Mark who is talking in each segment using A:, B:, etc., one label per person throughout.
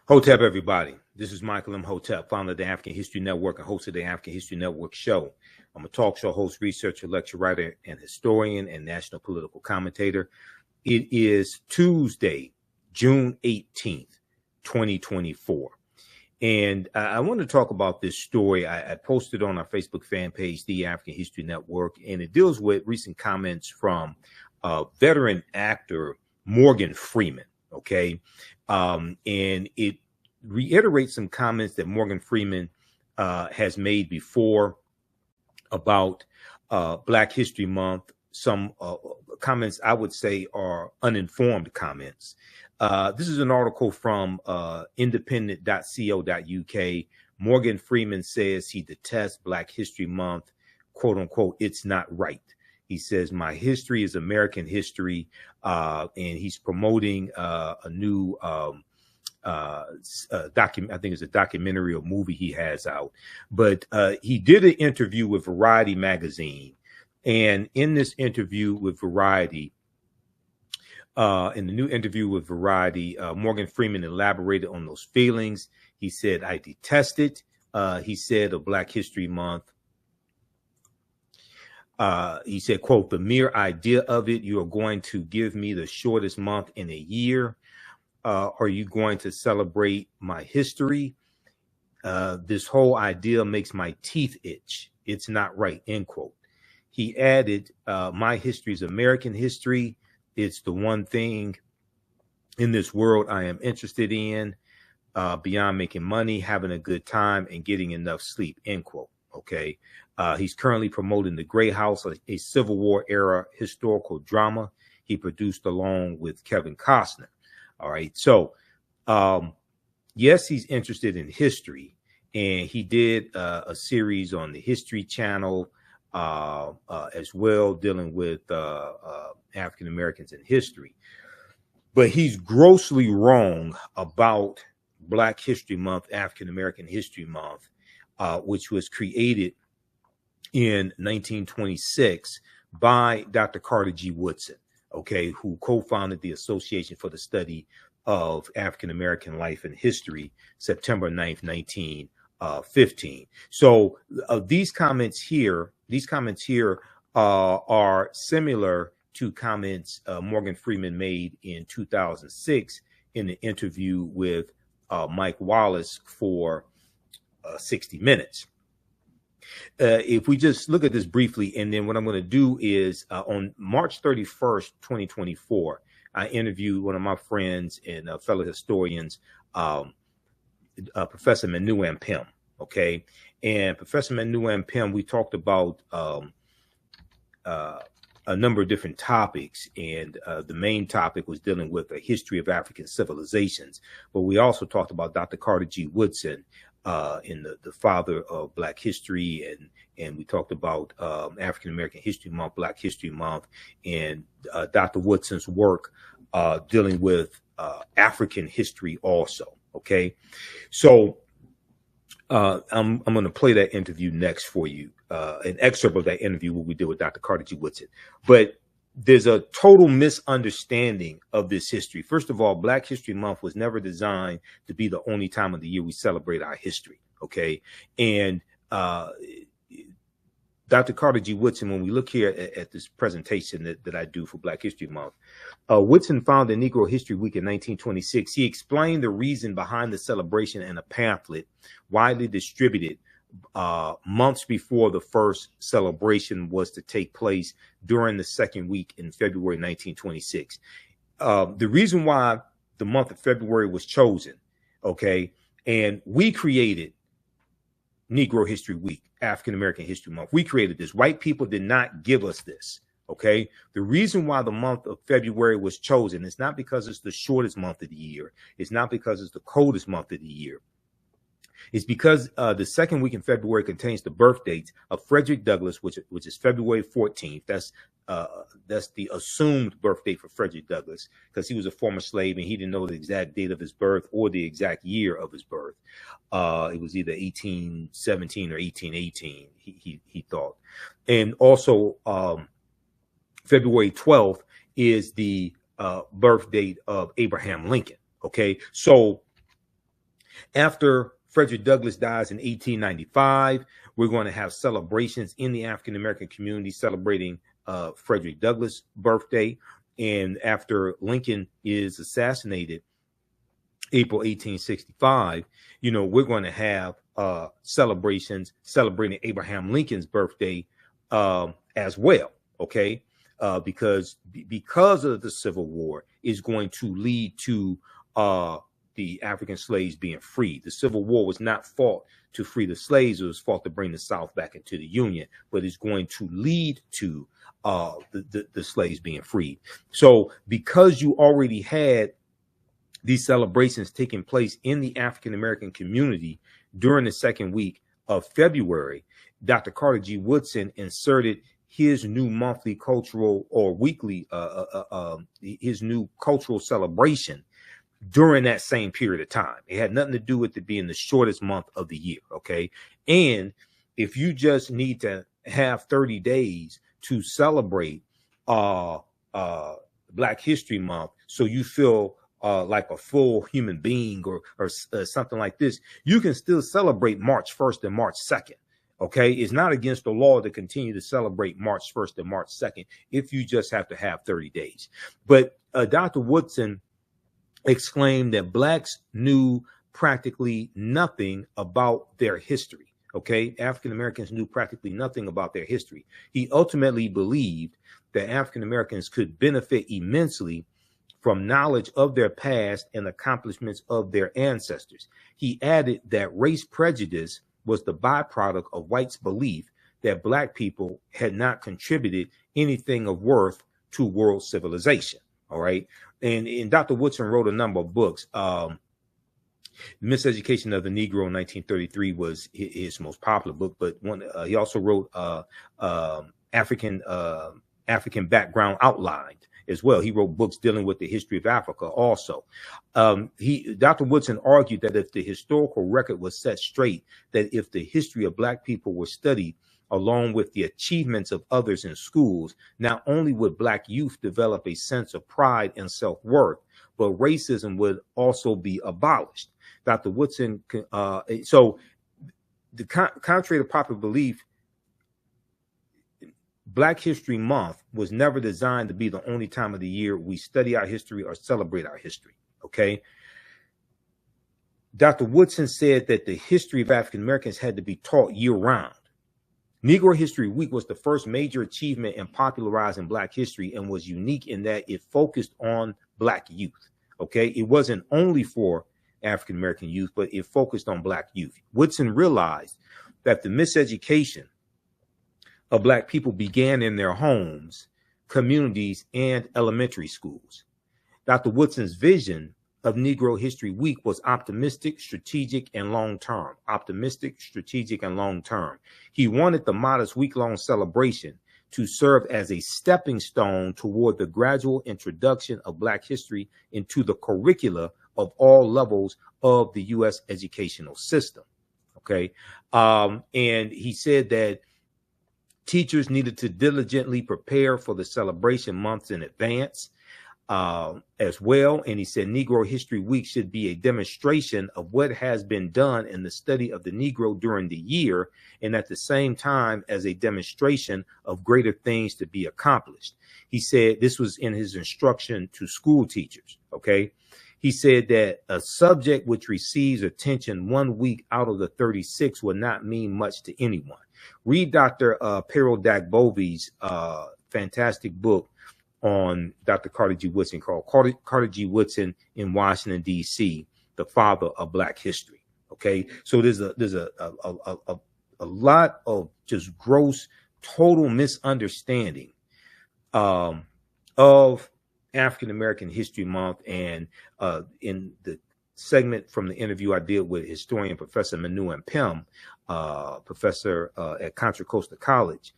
A: Hotep, everybody. This is Michael Imhotep, founder of the African History Network and host of the African History Network show. I'm a talk show host, researcher, lecturer, writer, and historian, and national political commentator. It is Tuesday, June 18th, 2024. And I want to talk about this story. I posted on our Facebook fan page, the African History Network, and it deals with recent comments from veteran actor Morgan Freeman. Okay. And it reiterates some comments that Morgan Freeman has made before about Black History Month. Some comments I would say are uninformed comments. This is an article from independent.co.uk. Morgan Freeman says he detests Black History Month, quote unquote, it's not right. He says, my history is American history, and he's promoting a new document. I think it's a documentary or movie he has out. But he did an interview with Variety magazine. And in this interview with Variety, in the new interview with Variety, Morgan Freeman elaborated on those feelings. He said, I detest it. He said of Black History Month, he said, quote, the mere idea of it, you are going to give me the shortest month in a year. Are you going to celebrate my history? This whole idea makes my teeth itch. It's not right, end quote. He added, my history is American history. It's the one thing in this world I am interested in, beyond making money, having a good time, and getting enough sleep, end quote. Okay. He's currently promoting The Gray House, a Civil War era historical drama he produced along with Kevin Costner. All right. So, yes, he's interested in history, and he did a series on the History Channel as well, dealing with African Americans in history. But he's grossly wrong about Black History Month, African American History Month, which was created in 1926 by Dr. Carter G. Woodson, okay, who co-founded the Association for the Study of African American Life and History, September 9th, 1915. So these comments here are similar to comments Morgan Freeman made in 2006 in an interview with Mike Wallace for 60 Minutes. If we just look at this briefly, and then what I'm going to do is on March 31st, 2024, I interviewed one of my friends and fellow historians, Professor Manu Ampim. Okay. And Professor Manu Ampim, we talked about a number of different topics. And the main topic was dealing with a history of African civilizations. But we also talked about Dr. Carter G. Woodson, in the father of Black history, and we talked about African American History Month, Black History Month, and Dr. Woodson's work dealing with African history also. Okay, so I'm going to play that interview next for you, an excerpt of that interview what we did with Dr. Carter G. Woodson. But there's a total misunderstanding of this history. First of all, Black History Month was never designed to be the only time of the year we celebrate our history. Okay. And Dr. Carter G. Woodson, when we look here at this presentation that I do for Black History Month, Woodson founded Negro History Week in 1926. He explained the reason behind the celebration in a pamphlet widely distributed months before the first celebration was to take place during the second week in February 1926. The reason why the month of February was chosen, okay, and we created Negro History Week, African American History Month. We created this. White people did not give us this, okay? The reason why the month of February was chosen is not because it's the shortest month of the year. It's not because it's the coldest month of the year. It's because the second week in February contains the birth dates of Frederick Douglass, which is February 14th. That's the assumed birth date for Frederick Douglass, because he was a former slave and he didn't know the exact date of his birth or the exact year of his birth. It was either 1817 or 1818, he thought. And also February 12th is the birth date of Abraham Lincoln. Okay, so After Frederick Douglass dies in 1895, we're going to have celebrations in the African-American community celebrating Frederick Douglass' birthday. And after Lincoln is assassinated, April 1865, we're going to have celebrations celebrating Abraham Lincoln's birthday as well, okay? Because of the Civil War is going to lead to the African slaves being freed. The Civil War was not fought to free the slaves; it was fought to bring the South back into the Union. But it's going to lead to the slaves being freed. So, because you already had these celebrations taking place in the African American community during the second week of February, Dr. Carter G. Woodson inserted his new monthly cultural or weekly, his new cultural celebration during that same period of time. It had nothing to do with it being the shortest month of the year, okay? And if you just need to have 30 days to celebrate Black History Month so you feel like a full human being or something like this, you can still celebrate March 1st and March 2nd. Okay, it's not against the law to continue to celebrate March 1st and March 2nd if you just have to have 30 days. But Dr. Woodson exclaimed that Blacks knew practically nothing about their history. Okay, African Americans knew practically nothing about their history. He ultimately believed that African Americans could benefit immensely from knowledge of their past and accomplishments of their ancestors. He added that race prejudice was the byproduct of whites' belief that Black people had not contributed anything of worth to world civilization. All right. And Dr. Woodson wrote a number of books. Miseducation of the Negro in 1933 was his most popular book, but he also wrote African Background Outlined as well. He wrote books dealing with the history of Africa also. Dr. Woodson argued that if the historical record was set straight, that if the history of Black people were studied along with the achievements of others in schools, not only would Black youth develop a sense of pride and self-worth, but racism would also be abolished. Dr. Woodson, so contrary to popular belief, Black History Month was never designed to be the only time of the year we study our history or celebrate our history, okay? Dr. Woodson said that the history of African Americans had to be taught year-round. Negro History Week was the first major achievement in popularizing Black history and was unique in that it focused on Black youth, okay? It wasn't only for African American youth, but it focused on Black youth. Woodson realized that the miseducation of Black people began in their homes, communities, and elementary schools. Dr. Woodson's vision of Negro History Week was optimistic, strategic, and long-term. Optimistic, strategic, and long-term. He wanted the modest week-long celebration to serve as a stepping stone toward the gradual introduction of Black history into the curricula of all levels of the U.S. educational system. Okay. And he said that teachers needed to diligently prepare for the celebration months in advance as well. And he said Negro History Week should be a demonstration of what has been done in the study of the Negro during the year, and at the same time as a demonstration of greater things to be accomplished. He said this was in his instruction to school teachers. Okay. He said that a subject which receives attention 1 week out of the 36 will not mean much to anyone. Read Dr. Peril Dagbovi's fantastic book on Dr. Carter G. Woodson called Carter G. Woodson in Washington, D.C., the father of Black history. Okay, so there's a lot of just gross, total misunderstanding of African American History Month. And in the segment from the interview I did with historian Professor Manu Ampim, professor at Contra Costa College,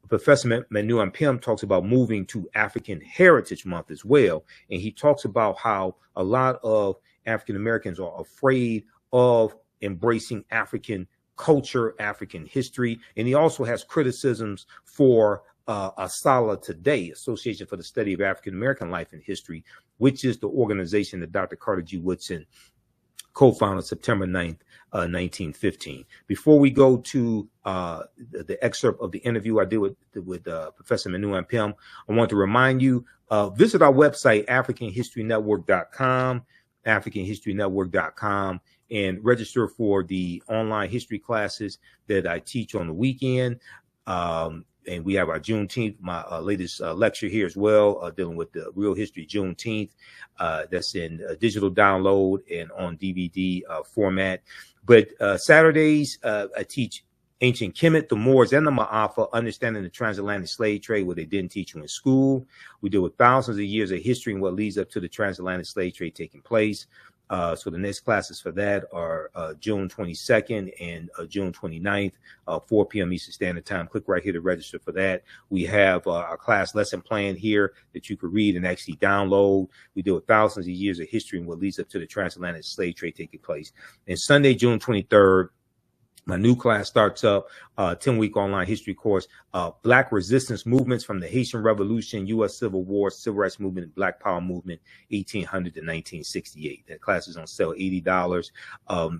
A: Professor Manu Ampim talks about moving to African Heritage Month as well. And he talks about how a lot of African Americans are afraid of embracing African culture, African history. And he also has criticisms for ASALH Today, Association for the Study of African American Life and History, which is the organization that Dr. Carter G. Woodson co-founded September 9th, 1915. Before we go to the excerpt of the interview I did with Professor Manu Ampim, I want to remind you, visit our website, AfricanHistoryNetwork.com, AfricanHistoryNetwork.com, and register for the online history classes that I teach on the weekend. And we have our Juneteenth, my latest lecture here as well, dealing with the real history Juneteenth. That's in digital download and on DVD format. But Saturdays, I teach ancient Kemet, the Moors, and the Ma'afa, understanding the transatlantic slave trade, what they didn't teach you in school. We deal with thousands of years of history and what leads up to the transatlantic slave trade taking place. So the next classes for that are June 22nd and June 29th, 4 p.m. Eastern Standard Time. Click right here to register for that. We have our class lesson plan here that you could read and actually download. We deal with thousands of years of history and what leads up to the transatlantic slave trade taking place. And Sunday, June 23rd, my new class starts up, 10-week online history course, Black resistance movements from the Haitian Revolution, U.S. Civil War, Civil Rights Movement, Black Power Movement, 1800 to 1968. That class is on sale, $80.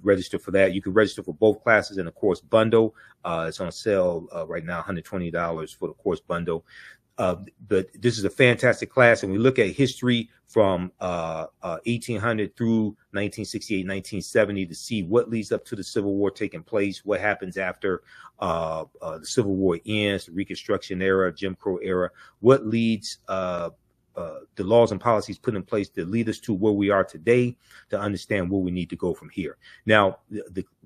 A: Register for that. You can register for both classes in the course bundle. It's on sale right now, $120 for the course bundle. But this is a fantastic class, and we look at history from 1800 through 1968, 1970 to see what leads up to the Civil War taking place, what happens after the Civil War ends, the Reconstruction era, Jim Crow era, what leads the laws and policies put in place to lead us to where we are today, to understand where we need to go from here. Now,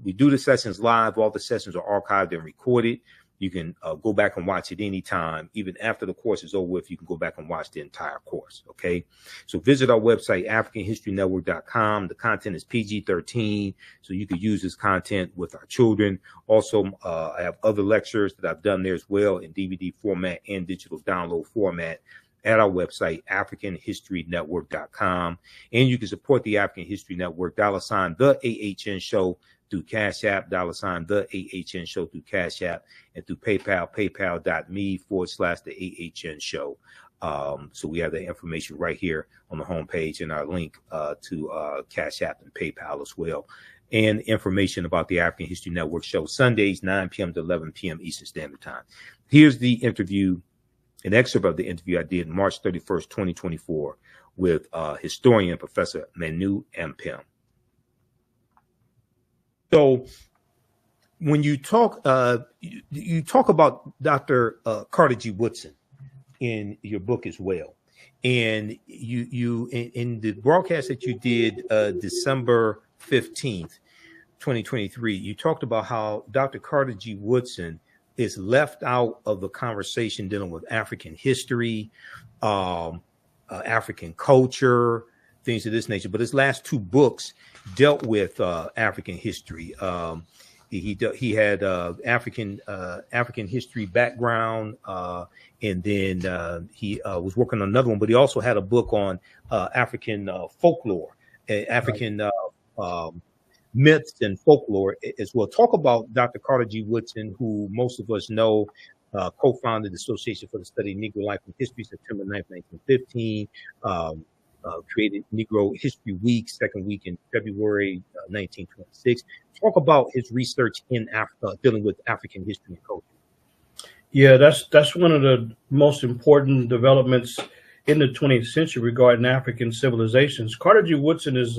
A: we do the sessions live. All the sessions are archived and recorded. You can go back and watch it anytime. Even after the course is over with, you can go back and watch the entire course, okay? So visit our website, AfricanHistoryNetwork.com. The content is PG-13, so you could use this content with our children. Also, I have other lectures that I've done there as well in DVD format and digital download format at our website, AfricanHistoryNetwork.com. And you can support the African History Network, $, the AHN Show, through Cash App, $, the AHN Show through Cash App, and through PayPal, paypal.me/the AHN Show. So we have the information right here on the homepage and our link to Cash App and PayPal as well. And information about the African History Network show, Sundays, 9 p.m. to 11 p.m. Eastern Standard Time. Here's the interview, an excerpt of the interview I did March 31st, 2024 with historian Professor Manu Ampim. So when you talk about Dr. Carter G. Woodson in your book as well, and you in the broadcast that you did December 15th, 2023, you talked about how Dr. Carter G. Woodson is left out of the conversation dealing with African history, African culture, things of this nature. But his last two books dealt with African history. He had African history background, and then he was working on another one. But he also had a book on African folklore, African myths and folklore as well. Talk about Dr. Carter G. Woodson, who most of us know, co-founded the Association for the Study of Negro Life and History, September 9th, 1915. Created Negro History Week, second week in February 1926. Talk about his research in Africa, dealing with African history and culture.
B: Yeah, that's one of the most important developments in the 20th century regarding African civilizations. Carter G. Woodson is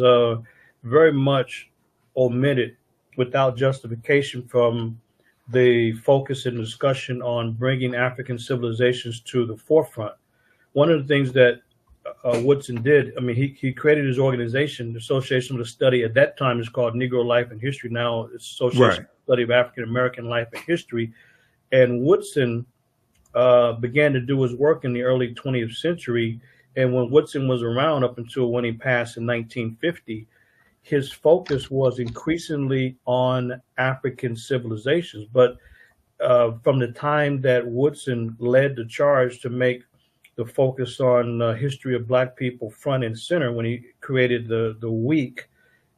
B: very much omitted without justification from the focus and discussion on bringing African civilizations to the forefront. One of the things that Woodson did, I mean, he created his organization, the Association for the Study. At that time, it's called Negro Life and History. Now it's Association for the Study of African American Life and History. And Woodson began to do his work in the early 20th century. And when Woodson was around up until when he passed in 1950, his focus was increasingly on African civilizations. But from the time that Woodson led the charge to make the focus on history of Black people front and center, when he created the week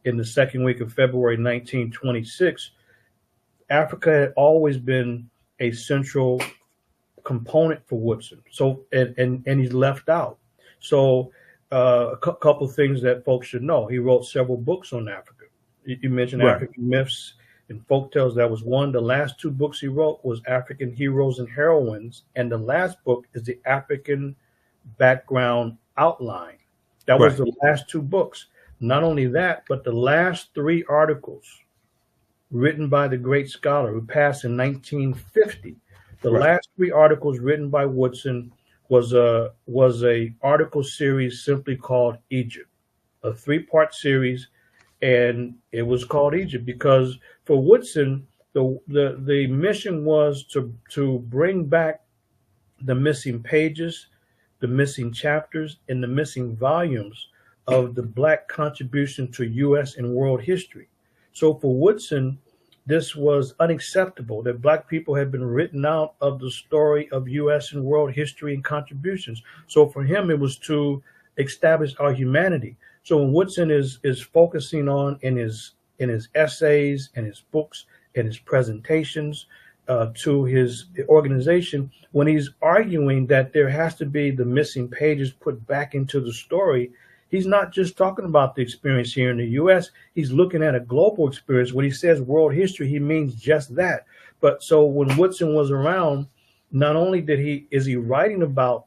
B: in the second week of February 1926, Africa had always been a central component for Woodson. So and he's left out. So a couple of things that folks should know: he wrote several books on Africa. You mentioned
A: Right.
B: African myths and folk tales. That was one. The last two books he wrote was African Heroes and Heroines, and the last book is the African Background Outline. That was
A: Right.
B: the last two books. Not only that, but the last three articles written by the great scholar who passed in 1950. The
A: Right.
B: last three articles written by Woodson was a article series simply called Egypt, a 3-part series, and it was called Egypt because for Woodson, the mission was to bring back the missing pages, the missing chapters, and the missing volumes of the Black contribution to U.S. and world history. So for Woodson, this was unacceptable that Black people had been written out of the story of U.S. and world history and contributions. So for him, it was to establish our humanity. So when Woodson is focusing on in his essays and his books and his presentations to his organization, when he's arguing that there has to be the missing pages put back into the story, he's not just talking about the experience here in the U.S. He's looking at a global experience. When he says world history, he means just that. But so when Woodson was around, not only is he writing about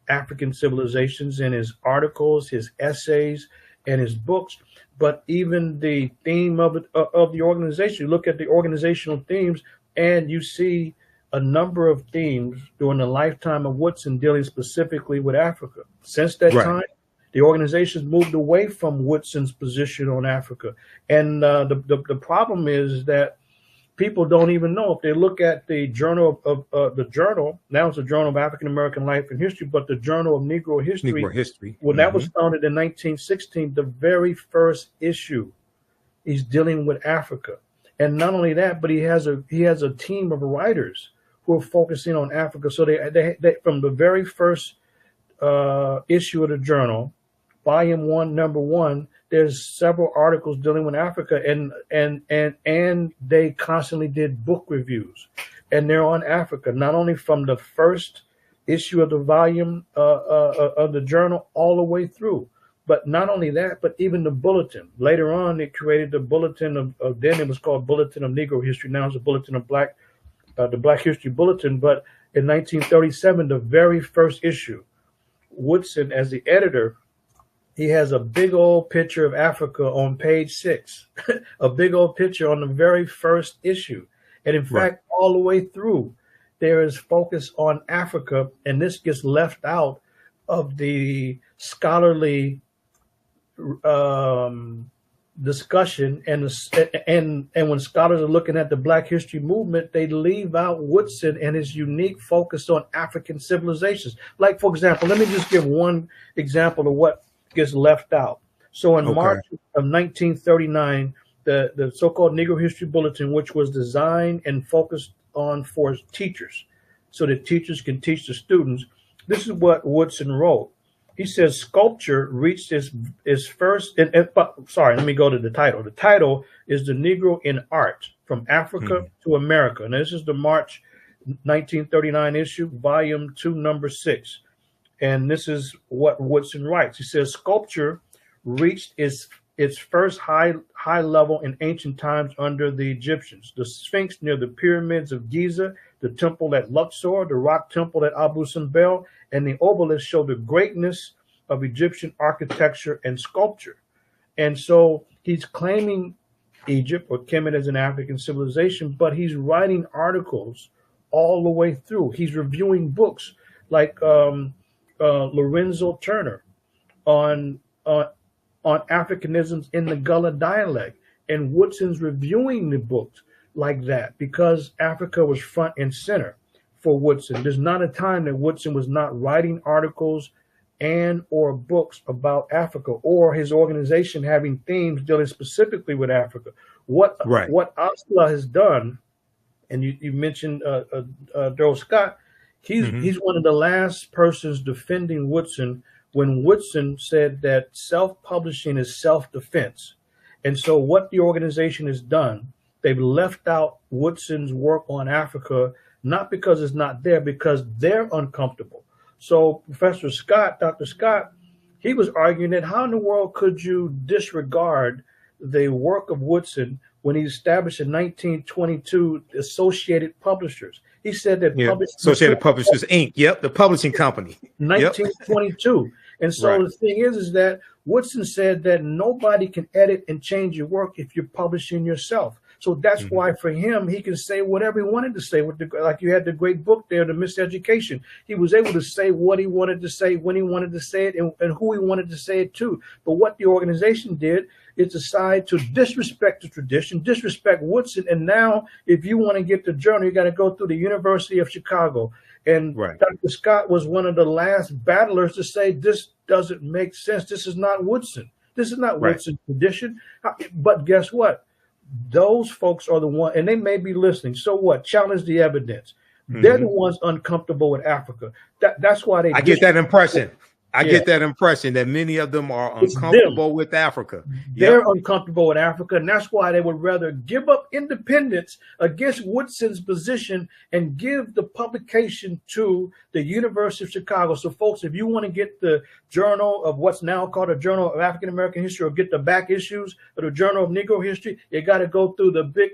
B: African civilizations in his articles, his essays, and his books, but even the theme of the organization. You look at the organizational themes, and you see a number of themes during the lifetime of Woodson dealing specifically with Africa. Since that
A: Right.
B: time, the organization's moved away from Woodson's position on Africa. And the problem is that people don't even know. If they look at the journal now it's a Journal of African American Life and History, but the Journal of Negro History,
A: Negro history.
B: when that was founded in 1916, the very first issue is dealing with Africa. And not only that, but he has a team of writers who are focusing on Africa. So they from the very first issue of the journal, volume 1, number 1, there's several articles dealing with Africa, and they constantly did book reviews, and they're on Africa, not only from the first issue of the volume of the journal all the way through. But not only that, but even the bulletin. Later on, they created the bulletin of then it was called Bulletin of Negro History. Now it's a Bulletin of the Black History Bulletin. But in 1937, the very first issue, Woodson, as the editor, he has a big old picture of Africa on page 6, a big old picture on the very first issue. And in fact, all the way through, there is focus on Africa, and this gets left out of the scholarly discussion. And when scholars are looking at the Black history movement, they leave out Woodson and his unique focus on African civilizations. Like, for example, let me just give one example of what gets left out. So in March of 1939, the so-called Negro History Bulletin, which was designed and focused on for teachers, so that teachers can teach the students, this is what Woodson wrote. He says, sculpture reached its first, sorry, let me go to the title. The title is The Negro in Art, From Africa to America. And this is the March 1939 issue, volume 2, number 6. And this is what Woodson writes. He says, sculpture reached its first high level in ancient times under the Egyptians. The Sphinx near the pyramids of Giza, the temple at Luxor, the rock temple at Abu Simbel, and the obelisk show the greatness of Egyptian architecture and sculpture. And so he's claiming Egypt or Kemet as an African civilization, but he's writing articles all the way through. He's reviewing books like Lorenzo Turner on Africanisms in the Gullah dialect, and Woodson's reviewing the books like that because Africa was front and center for Woodson. There's not a time that Woodson was not writing articles and or books about Africa, or his organization having themes dealing specifically with Africa. What Osla has done, and you mentioned Daryl Scott, he's one of the last persons defending Woodson when Woodson said that self-publishing is self-defense. And so what the organization has done, they've left out Woodson's work on Africa, not because it's not there, because they're uncomfortable. So Professor Scott, Dr. Scott, he was arguing that how in the world could you disregard the work of Woodson when he established in 1922 the Associated Publishers. He said that
A: Associated Publishers Inc. Yep, the publishing company.
B: 1922. And so the thing is that Woodson said that nobody can edit and change your work if you're publishing yourself. So that's why for him, he can say whatever he wanted to say. Like you had the great book there, The Miseducation. He was able to say what he wanted to say, when he wanted to say it, and who he wanted to say it to. But what the organization did is decide to disrespect the tradition, disrespect Woodson. And now if you want to get the journal, you got to go through the University of Chicago. And Dr. Scott was one of the last battlers to say, this doesn't make sense. This is not Woodson. This is not Woodson's tradition. But guess what? Those folks are the one, and they may be listening. So what? Challenge the evidence. They're the ones uncomfortable with Africa. That's why they.
A: I get that impression. I get that impression that many of them are uncomfortable with Africa.
B: They're uncomfortable with Africa, and that's why they would rather give up independence against Woodson's position and give the publication to the University of Chicago. So, folks, if you want to get the journal of what's now called a Journal of African American History, or get the back issues of the Journal of Negro History, you got to go through the big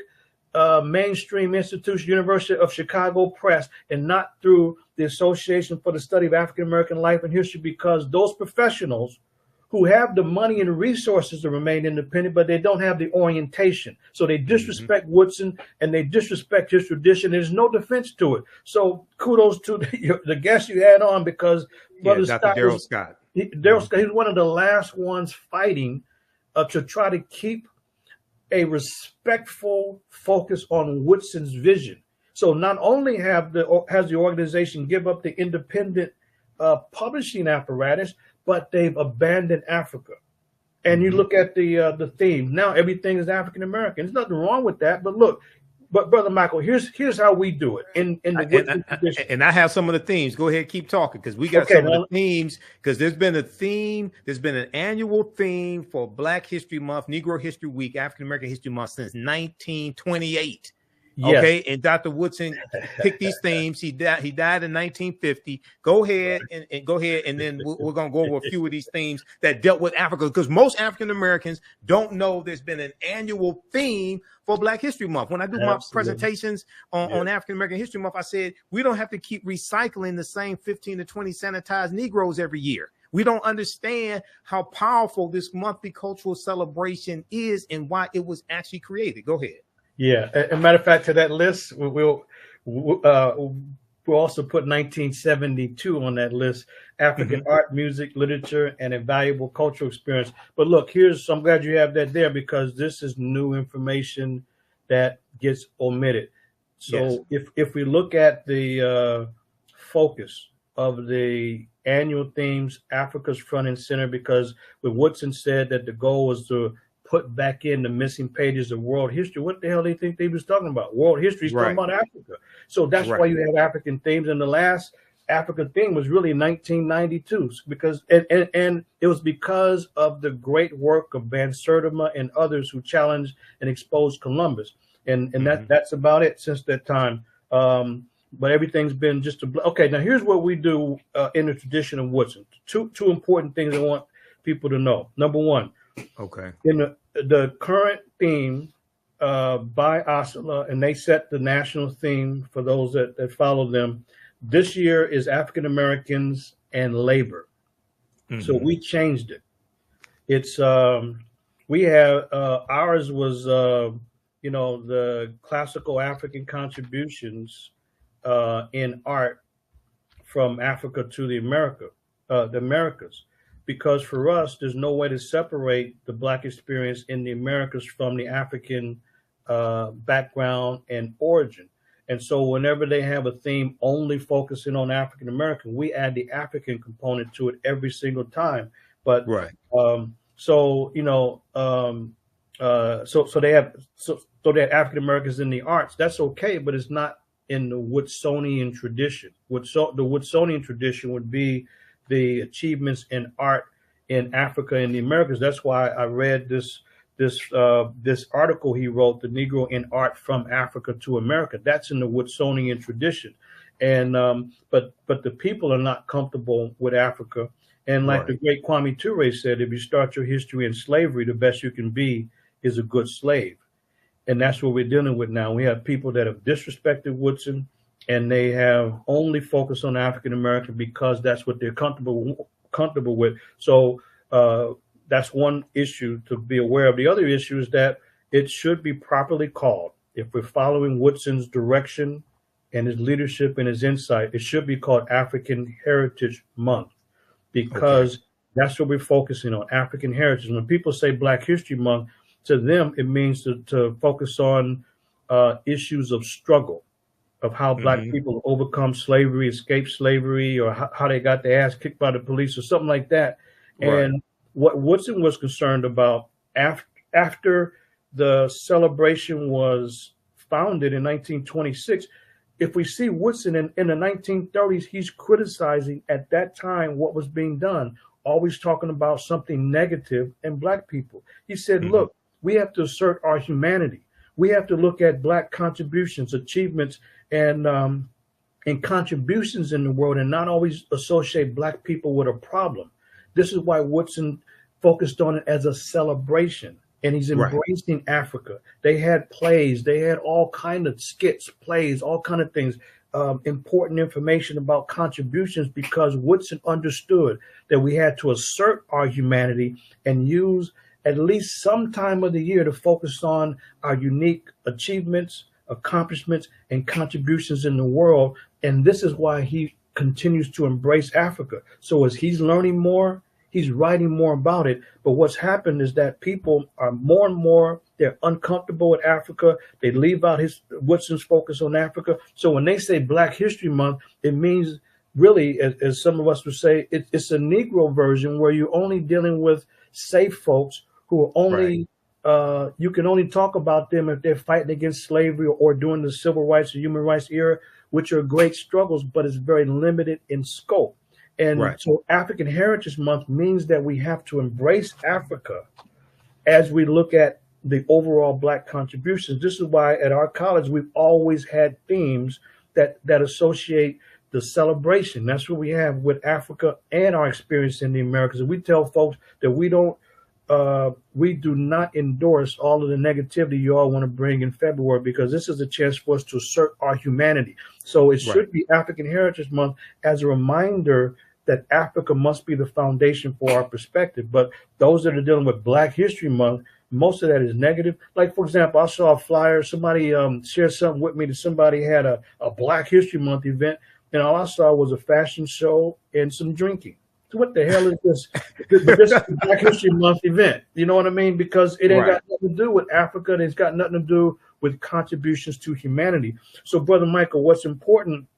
B: mainstream institution, University of Chicago Press, and not through the Association for the Study of African American Life and History, because those professionals who have the money and resources to remain independent, but they don't have the orientation. So they disrespect Woodson and they disrespect his tradition. There's no defense to it. So kudos to the guest you had on, because Brother
A: Dr. Scott.
B: Daryl Scott, he's one of the last ones fighting to try to keep a respectful focus on Woodson's vision. So not only has the organization give up the independent publishing apparatus, but they've abandoned Africa. And you look at the theme. Now everything is African American. There's nothing wrong with that. But look, Brother Michael, here's how we do it in the Woodson tradition.
A: And I have some of the themes. Go ahead, keep talking, because we got some of the themes. Because there's been a theme. There's been an annual theme for Black History Month, Negro History Week, African American History Month since 1928. Yes. Okay, and Dr. Woodson picked these themes. He died in 1950. Go ahead and then we're going to go over a few of these themes that dealt with Africa, because most African Americans don't know there's been an annual theme for Black History Month. When I do my presentations on African American History Month, I said we don't have to keep recycling the same 15 to 20 sanitized Negroes every year. We don't understand how powerful this monthly cultural celebration is and why it was actually created. Go ahead.
B: Yeah, as a matter of fact, to that list, we'll also put 1972 on that list: African art, music, literature, and a valuable cultural experience. But look, I'm glad you have that there, because this is new information that gets omitted. So if we look at the focus of the annual themes, Africa's front and center, because when Woodson said that the goal was to put back in the missing pages of world history, what the hell do you think they was talking about? World history is talking about Africa. So that's why you have African themes. And the last African theme was really 1992, because and it was because of the great work of Van Sertima and others who challenged and exposed Columbus. And that's about it since that time. But everything's been just okay. Now here's what we do in the tradition of Woodson. Two important things I want people to know. Number one, in the current theme by Osala, and they set the national theme for those that follow them. This year is African Americans and labor. So we changed it. It's we have ours was the classical African contributions in art from Africa to the Americas. Because for us, there's no way to separate the Black experience in the Americas from the African background and origin. And so whenever they have a theme only focusing on African American, we add the African component to it every single time. But so they have African Americans in the arts. That's okay, but it's not in the Woodsonian tradition. The Woodsonian tradition would be the achievements in art in Africa and the Americas. That's why I read this article he wrote, "The Negro in Art from Africa to America." That's in the Woodsonian tradition, and but the people are not comfortable with Africa. And like the great Kwame Ture said, if you start your history in slavery, the best you can be is a good slave. And that's what we're dealing with now. We have people that have disrespected Woodson, and they have only focused on African American because that's what they're comfortable with. So that's one issue to be aware of. The other issue is that it should be properly called. If we're following Woodson's direction and his leadership and his insight, it should be called African Heritage Month, because that's what we're focusing on, African heritage. When people say Black History Month, to them, it means to focus on issues of struggle, of how Black people overcome slavery, escape slavery, or how they got their ass kicked by the police or something like that. Right. And what Woodson was concerned about after the celebration was founded in 1926, if we see Woodson in the 1930s, he's criticizing at that time what was being done, always talking about something negative in Black people. He said, look, we have to assert our humanity. We have to look at Black contributions, achievements, and contributions in the world, and not always associate Black people with a problem. This is why Woodson focused on it as a celebration, and he's embracing Africa. They had plays, they had all kind of skits, plays, all kind of things, important information about contributions, because Woodson understood that we had to assert our humanity and use at least some time of the year to focus on our unique achievements, accomplishments, and contributions in the world. And this is why he continues to embrace Africa. So as he's learning more, he's writing more about it. But what's happened is that people are more and more, they're uncomfortable with Africa. They leave out Woodson's focus on Africa. So when they say Black History Month, it means really, as some of us would say, it's a Negro version where you're only dealing with safe folks who are only, you can only talk about them if they're fighting against slavery or during the civil rights or human rights era, which are great struggles, but it's very limited in scope. And so African Heritage Month means that we have to embrace Africa as we look at the overall Black contributions. This is why at our college, we've always had themes that associate the celebration. That's what we have with Africa and our experience in the Americas. And we tell folks that we do not endorse all of the negativity you all want to bring in February, because this is a chance for us to assert our humanity. So it should be African Heritage Month as a reminder that Africa must be the foundation for our perspective. But those that are dealing with Black History Month, most of that is negative. Like, for example, I saw a flyer, somebody shared something with me that somebody had a Black History Month event, and all I saw was a fashion show and some drinking. So what the hell is this? This is a Black History Month event. You know what I mean? Because it ain't got nothing to do with Africa, and it's got nothing to do with contributions to humanity. So, Brother Michael, what's important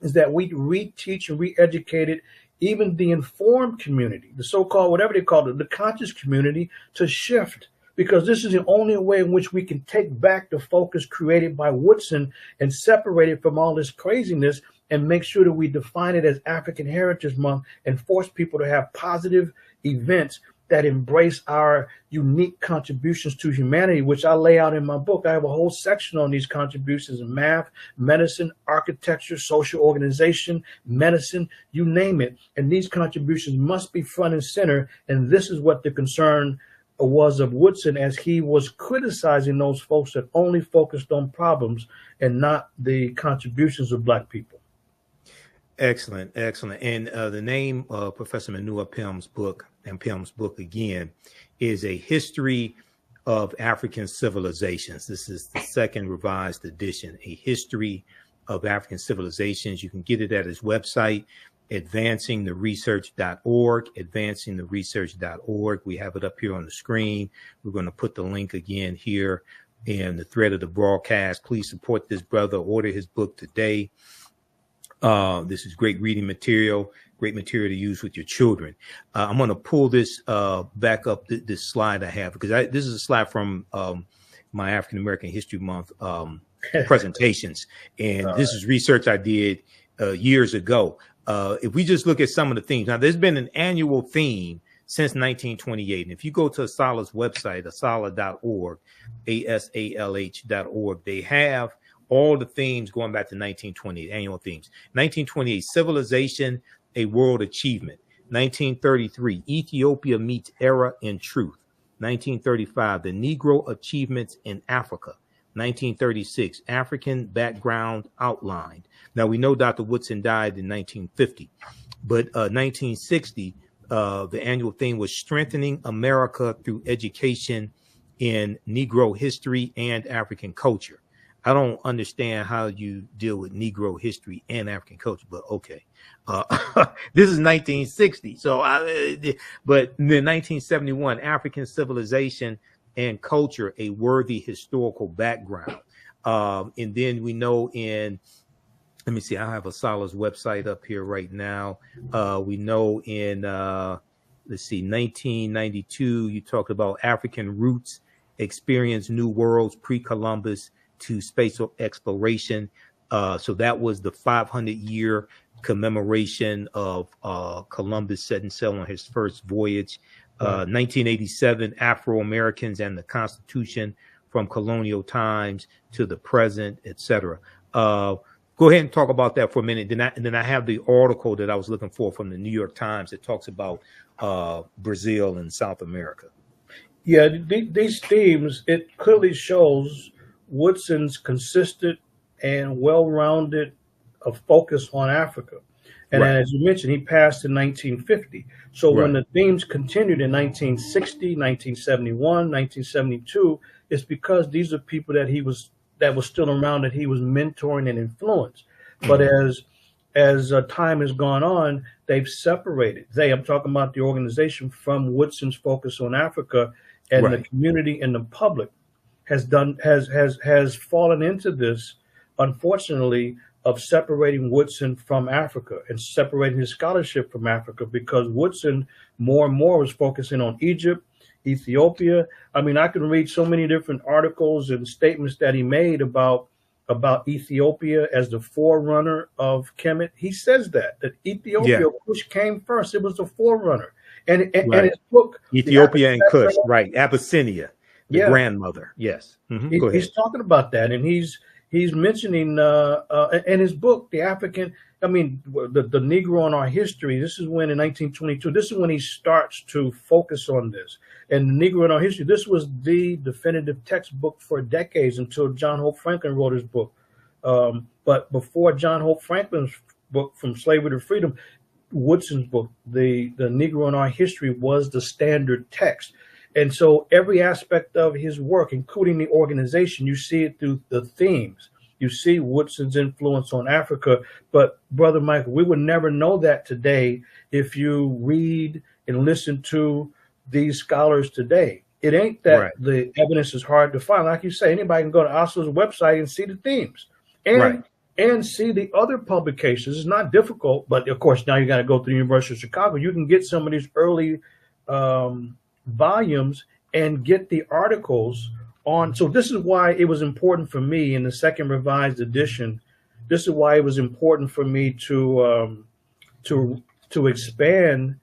B: is that we reteach and re-educate even the informed community, the so-called, whatever they call it, the conscious community, to shift. Because this is the only way in which we can take back the focus created by Woodson and separate it from all this craziness, and make sure that we define it as African Heritage Month and force people to have positive events that embrace our unique contributions to humanity, which I lay out in my book. I have a whole section on these contributions in math, medicine, architecture, social organization, medicine, you name it. And these contributions must be front and center. And this is what the concern was of Woodson, as he was criticizing those folks that only focused on problems and not the contributions of Black people.
A: Excellent, excellent. And the name of Professor Manu Ampim's book again is A History of African Civilizations. This is the second revised edition, A History of African Civilizations. You can get it at his website, advancingtheresearch.org, advancingtheresearch.org. We have it up here on the screen. We're going to put the link again here in the thread of the broadcast. Please support this brother. Order his book today. This is great reading material, great material to use with your children. I'm going to pull this back up, this slide I have, because this is a slide from my African American History Month presentations. And this is research I did years ago. If we just look at some of the themes, now there's been an annual theme since 1928. And if you go to Asala's website, asala.org, asalh.org, they have all the themes going back to 1928, annual themes. 1928, Civilization, a World Achievement. 1933, Ethiopia Meets Era in Truth. 1935, The Negro Achievements in Africa. 1936, African Background Outlined. Now, we know Dr. Woodson died in 1950, but 1960, the annual theme was Strengthening America Through Education in Negro History and African Culture. I don't understand how you deal with Negro history and African culture, but okay. This is 1960. But in 1971, African Civilization and Culture, A Worthy Historical Background. And then we know let me see, I have a Sala's website up here right now. We know in, let's see, 1992, you talked about African Roots, Experience New Worlds, Pre-Columbus to Spatial Exploration. So that was the 500-year commemoration of Columbus setting sail on his first voyage. 1987, Afro-Americans and the Constitution from colonial times to the present, etc. Go ahead and talk about that for a minute. Then I have the article that I was looking for from the New York Times that talks about Brazil and South America.
B: Yeah, these themes, it clearly shows Woodson's consistent and well-rounded focus on Africa. And as you mentioned, he passed in 1950. So when the themes continued in 1960, 1971, 1972, it's because these are people that was still around that he was mentoring and influenced. But as time has gone on, they've separated. I'm talking about the organization from Woodson's focus on Africa, and the community and the public has fallen into this, unfortunately, of separating Woodson from Africa and separating his scholarship from Africa, because Woodson more and more was focusing on Egypt, Ethiopia. I mean, I can read so many different articles and statements that he made about Ethiopia as the forerunner of Kemet. He says that Ethiopia, which came first, it was the forerunner. And his book,
A: Ethiopia and Kush, Abyssinia, the grandmother. Yes. Mm-hmm.
B: He's talking about that, and he's mentioning in his book, the Negro in Our History. This is when in 1922, this is when he starts to focus on this. And the Negro in Our History, this was the definitive textbook for decades until John Hope Franklin wrote his book. But before John Hope Franklin's book, From Slavery to Freedom, Woodson's book, the Negro in Our History, was the standard text. And so every aspect of his work, including the organization, you see it through the themes. You see Woodson's influence on Africa. But Brother Michael, we would never know that today if you read and listen to these scholars today. It ain't that the evidence is hard to find. Like you say, anybody can go to Oslo's website and see the themes and see the other publications. It's not difficult, but of course, now you got to go to the University of Chicago. You can get some of these early volumes and get the articles on. So this is why it was important for me in the second revised edition. This is why it was important for me to expand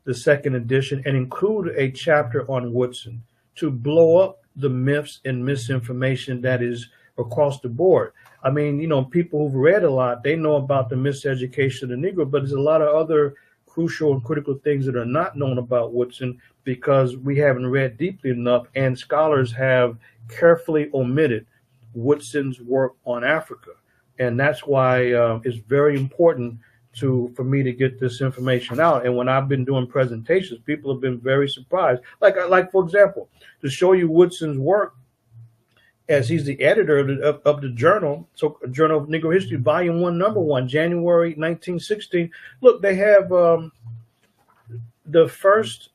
B: the second edition and include a chapter on Woodson to blow up the myths and misinformation that is across the board. I mean, people who've read a lot, they know about the miseducation of the Negro, but there's a lot of other crucial and critical things that are not known about Woodson because we haven't read deeply enough, and scholars have carefully omitted Woodson's work on Africa. And that's why it's very important for me to get this information out. And when I've been doing presentations, people have been very surprised. Like for example, to show you Woodson's work, as he's the editor of the journal, so Journal of Negro History, Volume 1, Number 1, January 1916. Look, they have the first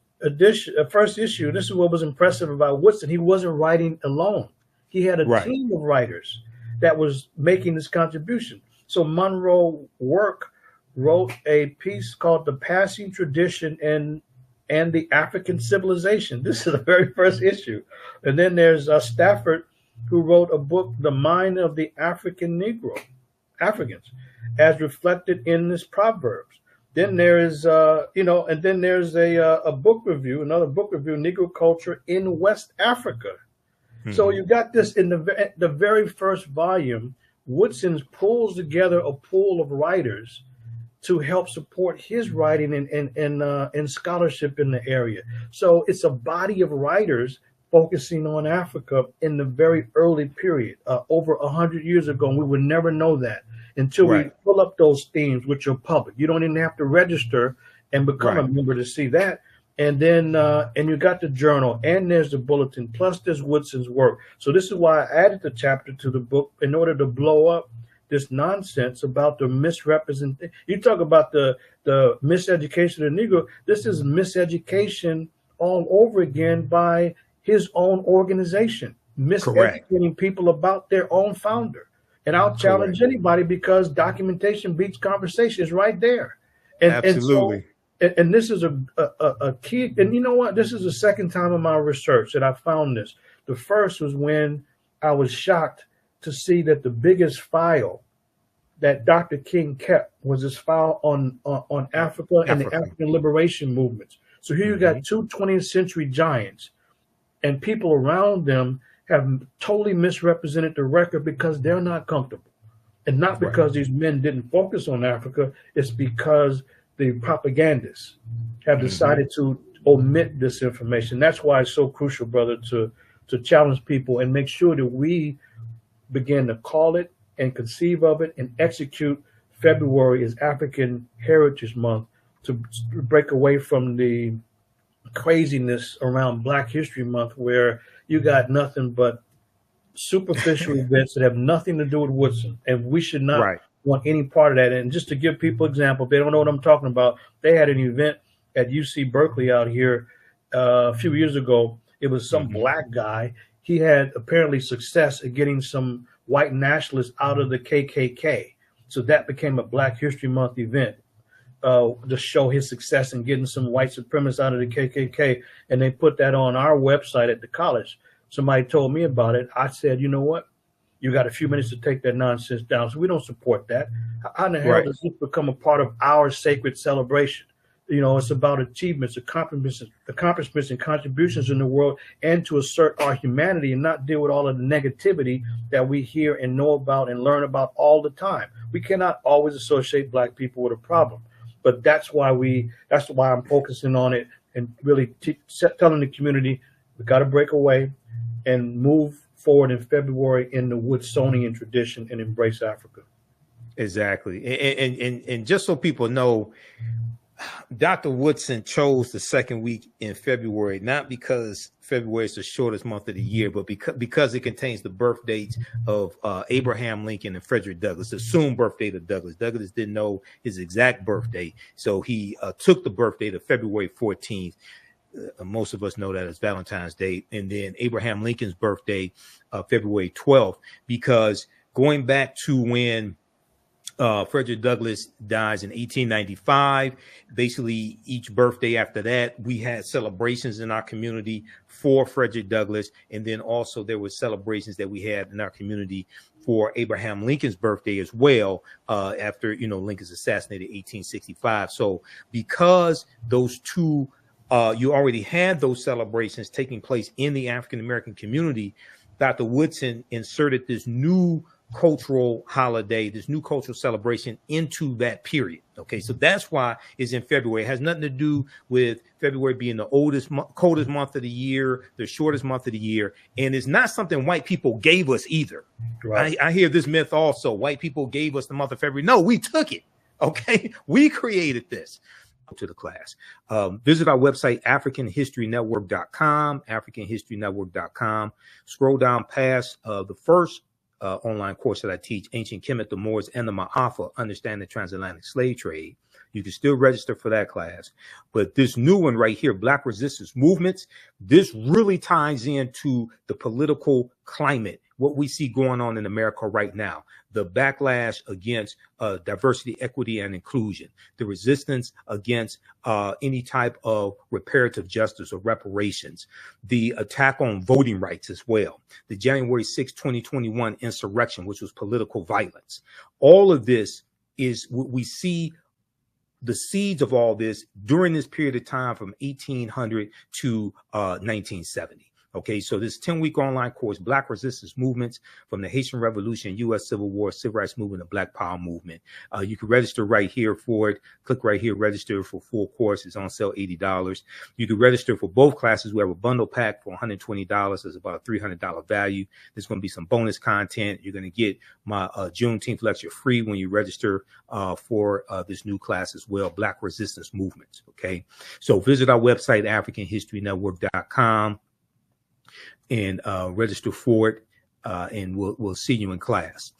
B: issue. This is what was impressive about Woodson. He wasn't writing alone. He had a team of writers that was making this contribution. So Monroe wrote a piece called The Passing Tradition and the African Civilization. This is the very first issue. And then there's Stafford, who wrote a book, The Mind of the African Negro, Africans, as reflected in this Proverbs. Then there is, and then there's a book review, another book review, Negro Culture in West Africa. Mm-hmm. So you got this in the very first volume. Woodson pulls together a pool of writers to help support his writing and scholarship in the area. So it's a body of writers focusing on Africa in the very early period, over 100 years ago. And we would never know that until we pull up those themes, which are public. You don't even have to register and become a member to see that. And then, and you got the journal, and there's the bulletin, plus there's Woodson's work. So this is why I added the chapter to the book, in order to blow up this nonsense about the misrepresentation. You talk about the miseducation of the Negro. This is miseducation all over again by his own organization, miseducating people about their own founder. And I'll challenge anybody, because documentation beats conversation. Is right there. And,
A: absolutely.
B: And this is a key. And you know what? This is the second time in my research that I found this. The first was when I was shocked to see that the biggest file that Dr. King kept was his file on Africa and the African liberation movements. So here you got two 20th century giants, and people around them have totally misrepresented the record because they're not comfortable. And not because these men didn't focus on Africa, it's because the propagandists have decided to omit this information. That's why it's so crucial, brother, to challenge people and make sure that we begin to call it and conceive of it and execute February as African Heritage Month, to break away from the craziness around Black History Month, where you got nothing but superficial events that have nothing to do with Woodson, and we should not want any part of that. And just to give people example, if they don't know what I'm talking about, they had an event at UC Berkeley out here a few years ago. It was some black guy. He had apparently success at getting some white nationalists out of the KKK. So that became a Black History Month event to show his success in getting some white supremacists out of the KKK. And they put that on our website at the college. Somebody told me about it. I said, you know what? You got a few minutes to take that nonsense down. So we don't support that. How in the hell does this become a part of our sacred celebration? You know, it's about achievements, accomplishments and contributions in the world, and to assert our humanity and not deal with all of the negativity that we hear and know about and learn about all the time. We cannot always associate Black people with a problem, but that's why I'm focusing on it and really telling the community we got to break away and move forward in February in the Woodsonian tradition and embrace Africa.
A: Exactly. And just so people know, Dr. Woodson chose the second week in February, not because February is the shortest month of the year, but because it contains the birth dates of Abraham Lincoln and Frederick Douglass, the assumed birth date of Douglass. Douglass didn't know his exact birthday, so he took the birth date of February 14th. Most of us know that as Valentine's Day. And then Abraham Lincoln's birthday, February 12th, because going back to when Frederick Douglass dies in 1895. Basically, each birthday after that, we had celebrations in our community for Frederick Douglass. And then also there were celebrations that we had in our community for Abraham Lincoln's birthday as well, after, Lincoln's assassinated in 1865. So because those two, you already had those celebrations taking place in the African-American community, Dr. Woodson inserted this new cultural holiday, this new cultural celebration into that period. Okay, so that's why it's in February. It has nothing to do with February being the coldest month of the year, the shortest month of the year, and it's not something white people gave us either. Right. I hear this myth also. White people gave us the month of February. No, we took it. Okay, we created this. To the class. Visit our website, AfricanHistoryNetwork.com, AfricanHistoryNetwork.com. Scroll down past the first online course that I teach, Ancient Kemet, the Moors, and the Ma'afa, Understanding the Transatlantic Slave Trade. You can still register for that class. But this new one right here, Black Resistance Movements, this really ties into the political climate, what we see going on in America right now, the backlash against diversity, equity, and inclusion, the resistance against any type of reparative justice or reparations, the attack on voting rights as well, the January 6, 2021 insurrection, which was political violence. All of this is what we see. The seeds of all this during this period of time from 1800 to 1970. Okay, so this 10-week online course, Black Resistance Movements from the Haitian Revolution, U.S. Civil War, Civil Rights Movement, and Black Power Movement. You can register right here for it. Click right here, register for full course. It's on sale, $80. You can register for both classes. We have a bundle pack for $120. It's about a $300 value. There's going to be some bonus content. You're going to get my Juneteenth lecture free when you register for this new class as well, Black Resistance Movements. Okay, so visit our website, AfricanHistoryNetwork.com. and register for it, and we'll see you in class.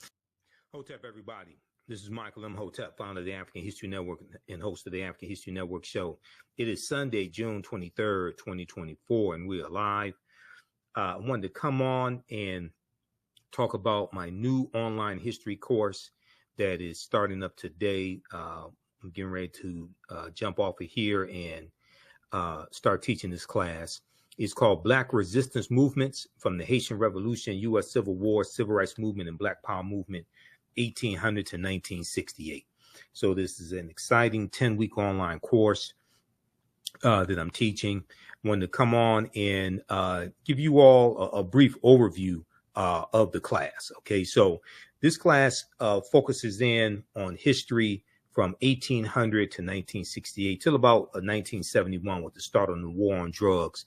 A: Hotep, everybody. This is Michael Imhotep, founder of the African History Network and host of the African History Network show. It is Sunday, June 23rd, 2024, and we are live. I wanted to come on and talk about my new online history course that is starting up today. I'm getting ready to jump off of here and start teaching this class. It's called Black Resistance Movements from the Haitian Revolution, U.S. Civil War, Civil Rights Movement, and Black Power Movement, 1800 to 1968. So this is an exciting 10-week online course that I'm teaching. I wanted to come on and give you all a brief overview of the class. Okay, so this class focuses in on history from 1800 to 1968 till about 1971 with the start of the war on drugs.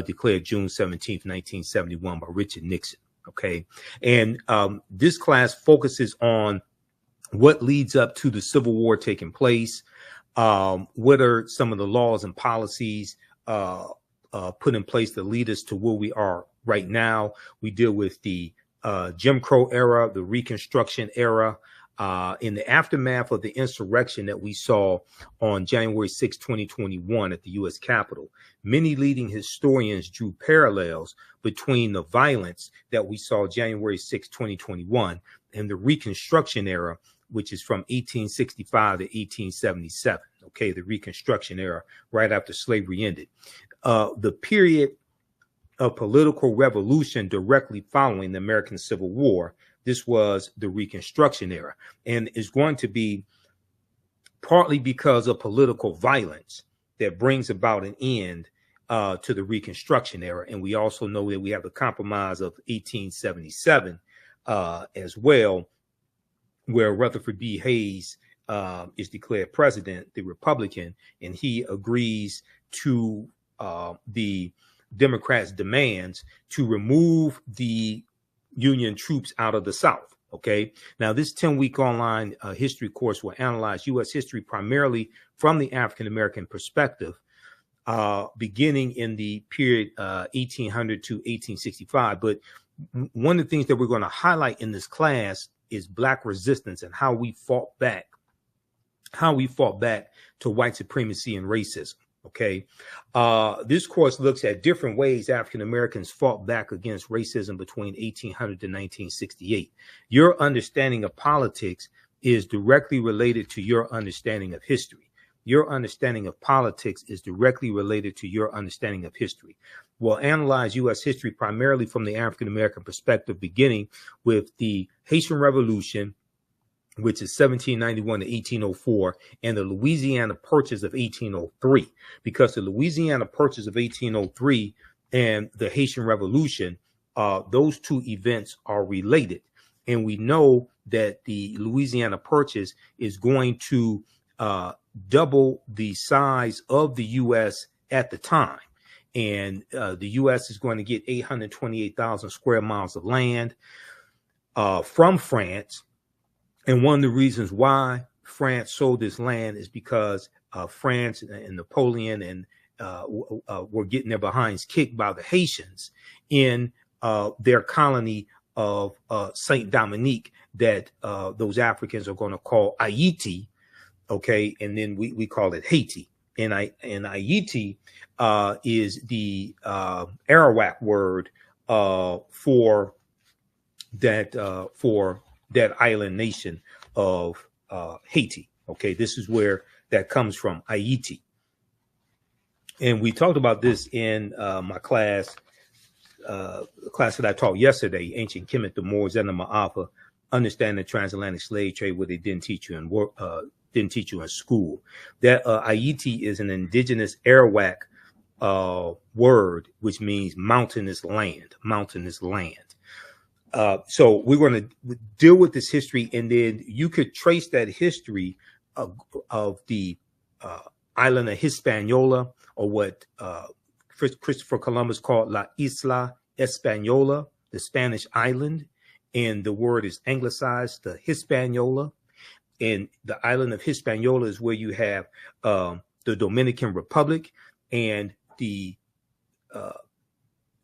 A: Declared June 17th, 1971 by Richard Nixon. Okay. And this class focuses on what leads up to the Civil War taking place. What are some of the laws and policies put in place that lead us to where we are right now? We deal with the Jim Crow era, the Reconstruction era, in the aftermath of the insurrection that we saw on January 6, 2021 at the U.S. Capitol. Many leading historians drew parallels between the violence that we saw January 6, 2021 and the Reconstruction era, which is from 1865 to 1877. Okay, the Reconstruction era, right after slavery ended. The period of political revolution directly following the American Civil War. This was the Reconstruction era, and is going to be partly because of political violence that brings about an end to the Reconstruction era. And we also know that we have the Compromise of 1877 as well, where Rutherford B. Hayes is declared president, the Republican, and he agrees to the Democrats' demands to remove the Union troops out of the South. Okay. Now, this 10-week online history course will analyze U.S. history primarily from the African-American perspective, beginning in the period 1800 to 1865. But one of the things that we're going to highlight in this class is Black resistance and how we fought back to white supremacy and racism. Okay. This course looks at different ways African Americans fought back against racism between 1800 to 1968. Your understanding of politics is directly related to your understanding of history. Your understanding of politics is directly related to your understanding of history. We'll analyze U.S. history primarily from the African American perspective, beginning with the Haitian Revolution, which is 1791 to 1804, and the Louisiana Purchase of 1803, because the Louisiana Purchase of 1803 and the Haitian Revolution, those two events are related. And we know that the Louisiana Purchase is going to double the size of the U.S. at the time. And the U.S. is going to get 828,000 square miles of land from France. And one of the reasons why France sold this land is because France and Napoleon and were getting their behinds kicked by the Haitians in their colony of Saint Dominique that those Africans are going to call Haiti. Okay, and then we call it Haiti. And Haiti is the Arawak word for that island nation of Haiti. Okay, this is where that comes from, Haiti. And we talked about this in my class, the class that I taught yesterday, Ancient Kemet, the Moors, and the Ma'afa, Understanding the Transatlantic Slave Trade, what they didn't teach you in work, didn't teach you in school. That Haiti is an indigenous Arawak word, which means mountainous land, mountainous land. So we're going to deal with this history, and then you could trace that history of the island of Hispaniola, or what Christopher Columbus called La Isla Española, the Spanish island, and the word is anglicized to Hispaniola. And the island of Hispaniola is where you have the Dominican Republic and the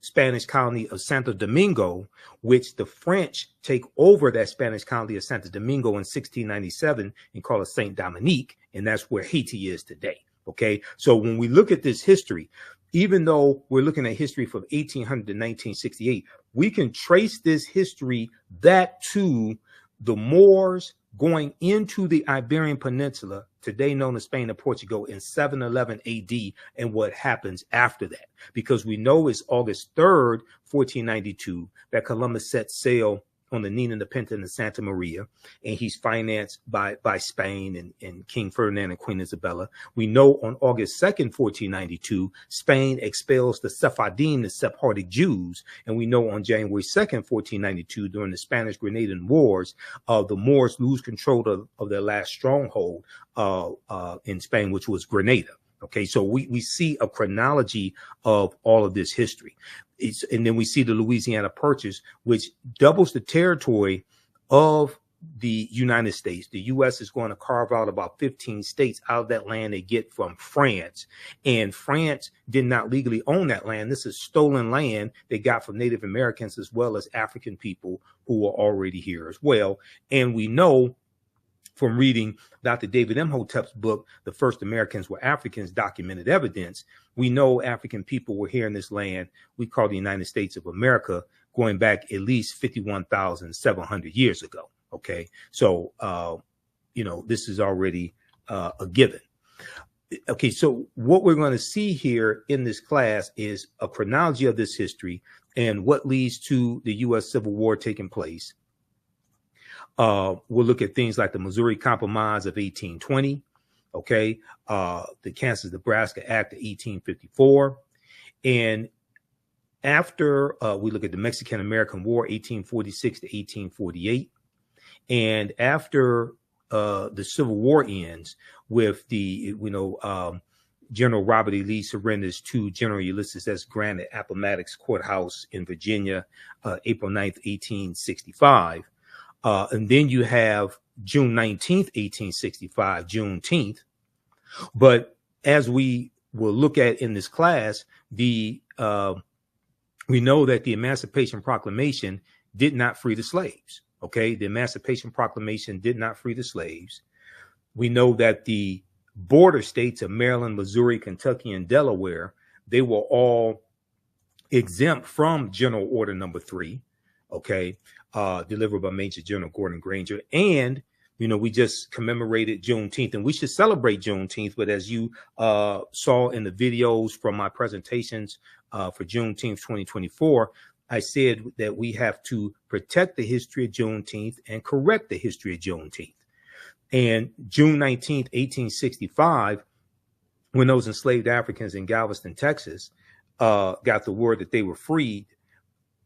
A: Spanish colony of Santo Domingo, which the French take over that Spanish colony of Santo Domingo in 1697 and call it Saint Dominique, and that's where Haiti is today. Okay, so when we look at this history, even though we're looking at history from 1800 to 1968, we can trace this history back to the Moors going into the Iberian Peninsula, today known as Spain and Portugal, in 711 AD, and what happens after that. Because we know it's August 3rd, 1492, that Columbus set sail on the Nina, the Pinta, and the Santa Maria, and he's financed by Spain and King Ferdinand and Queen Isabella. We know on August 2nd, 1492, Spain expels the Sephardim, the Sephardic Jews, and we know on January 2nd, 1492, during the Spanish-Grenadian Wars, the Moors lose control of their last stronghold in Spain, which was Grenada. Okay, so we see a chronology of all of this history. And then we see the Louisiana Purchase, which doubles the territory of the United States. The U.S. is going to carve out about 15 states out of that land they get from France. And France did not legally own that land. This is stolen land they got from Native Americans as well as African people who were already here as well. And we know from reading Dr. David Imhotep's book, The First Americans Were Africans, Documented Evidence, we know African people were here in this land we call the United States of America, going back at least 51,700 years ago. Okay, so, this is already a given. Okay, so what we're going to see here in this class is a chronology of this history and what leads to the U.S. Civil War taking place. We'll look at things like the Missouri Compromise of 1820, okay, the Kansas-Nebraska Act of 1854. And after we look at the Mexican-American War, 1846 to 1848. And after the Civil War ends with the, General Robert E. Lee surrenders to General Ulysses S. Grant at Appomattox Courthouse in Virginia, April 9th, 1865. And then you have June 19th, 1865, Juneteenth. But as we will look at in this class, we know that the Emancipation Proclamation did not free the slaves. Okay, the Emancipation Proclamation did not free the slaves. We know that the border states of Maryland, Missouri, Kentucky, and Delaware, they were all exempt from General Order Number 3. Okay, delivered by Major General Gordon Granger. And, we just commemorated Juneteenth, and we should celebrate Juneteenth. But as you saw in the videos from my presentations for Juneteenth 2024, I said that we have to protect the history of Juneteenth and correct the history of Juneteenth. And June 19th, 1865, when those enslaved Africans in Galveston, Texas, got the word that they were freed,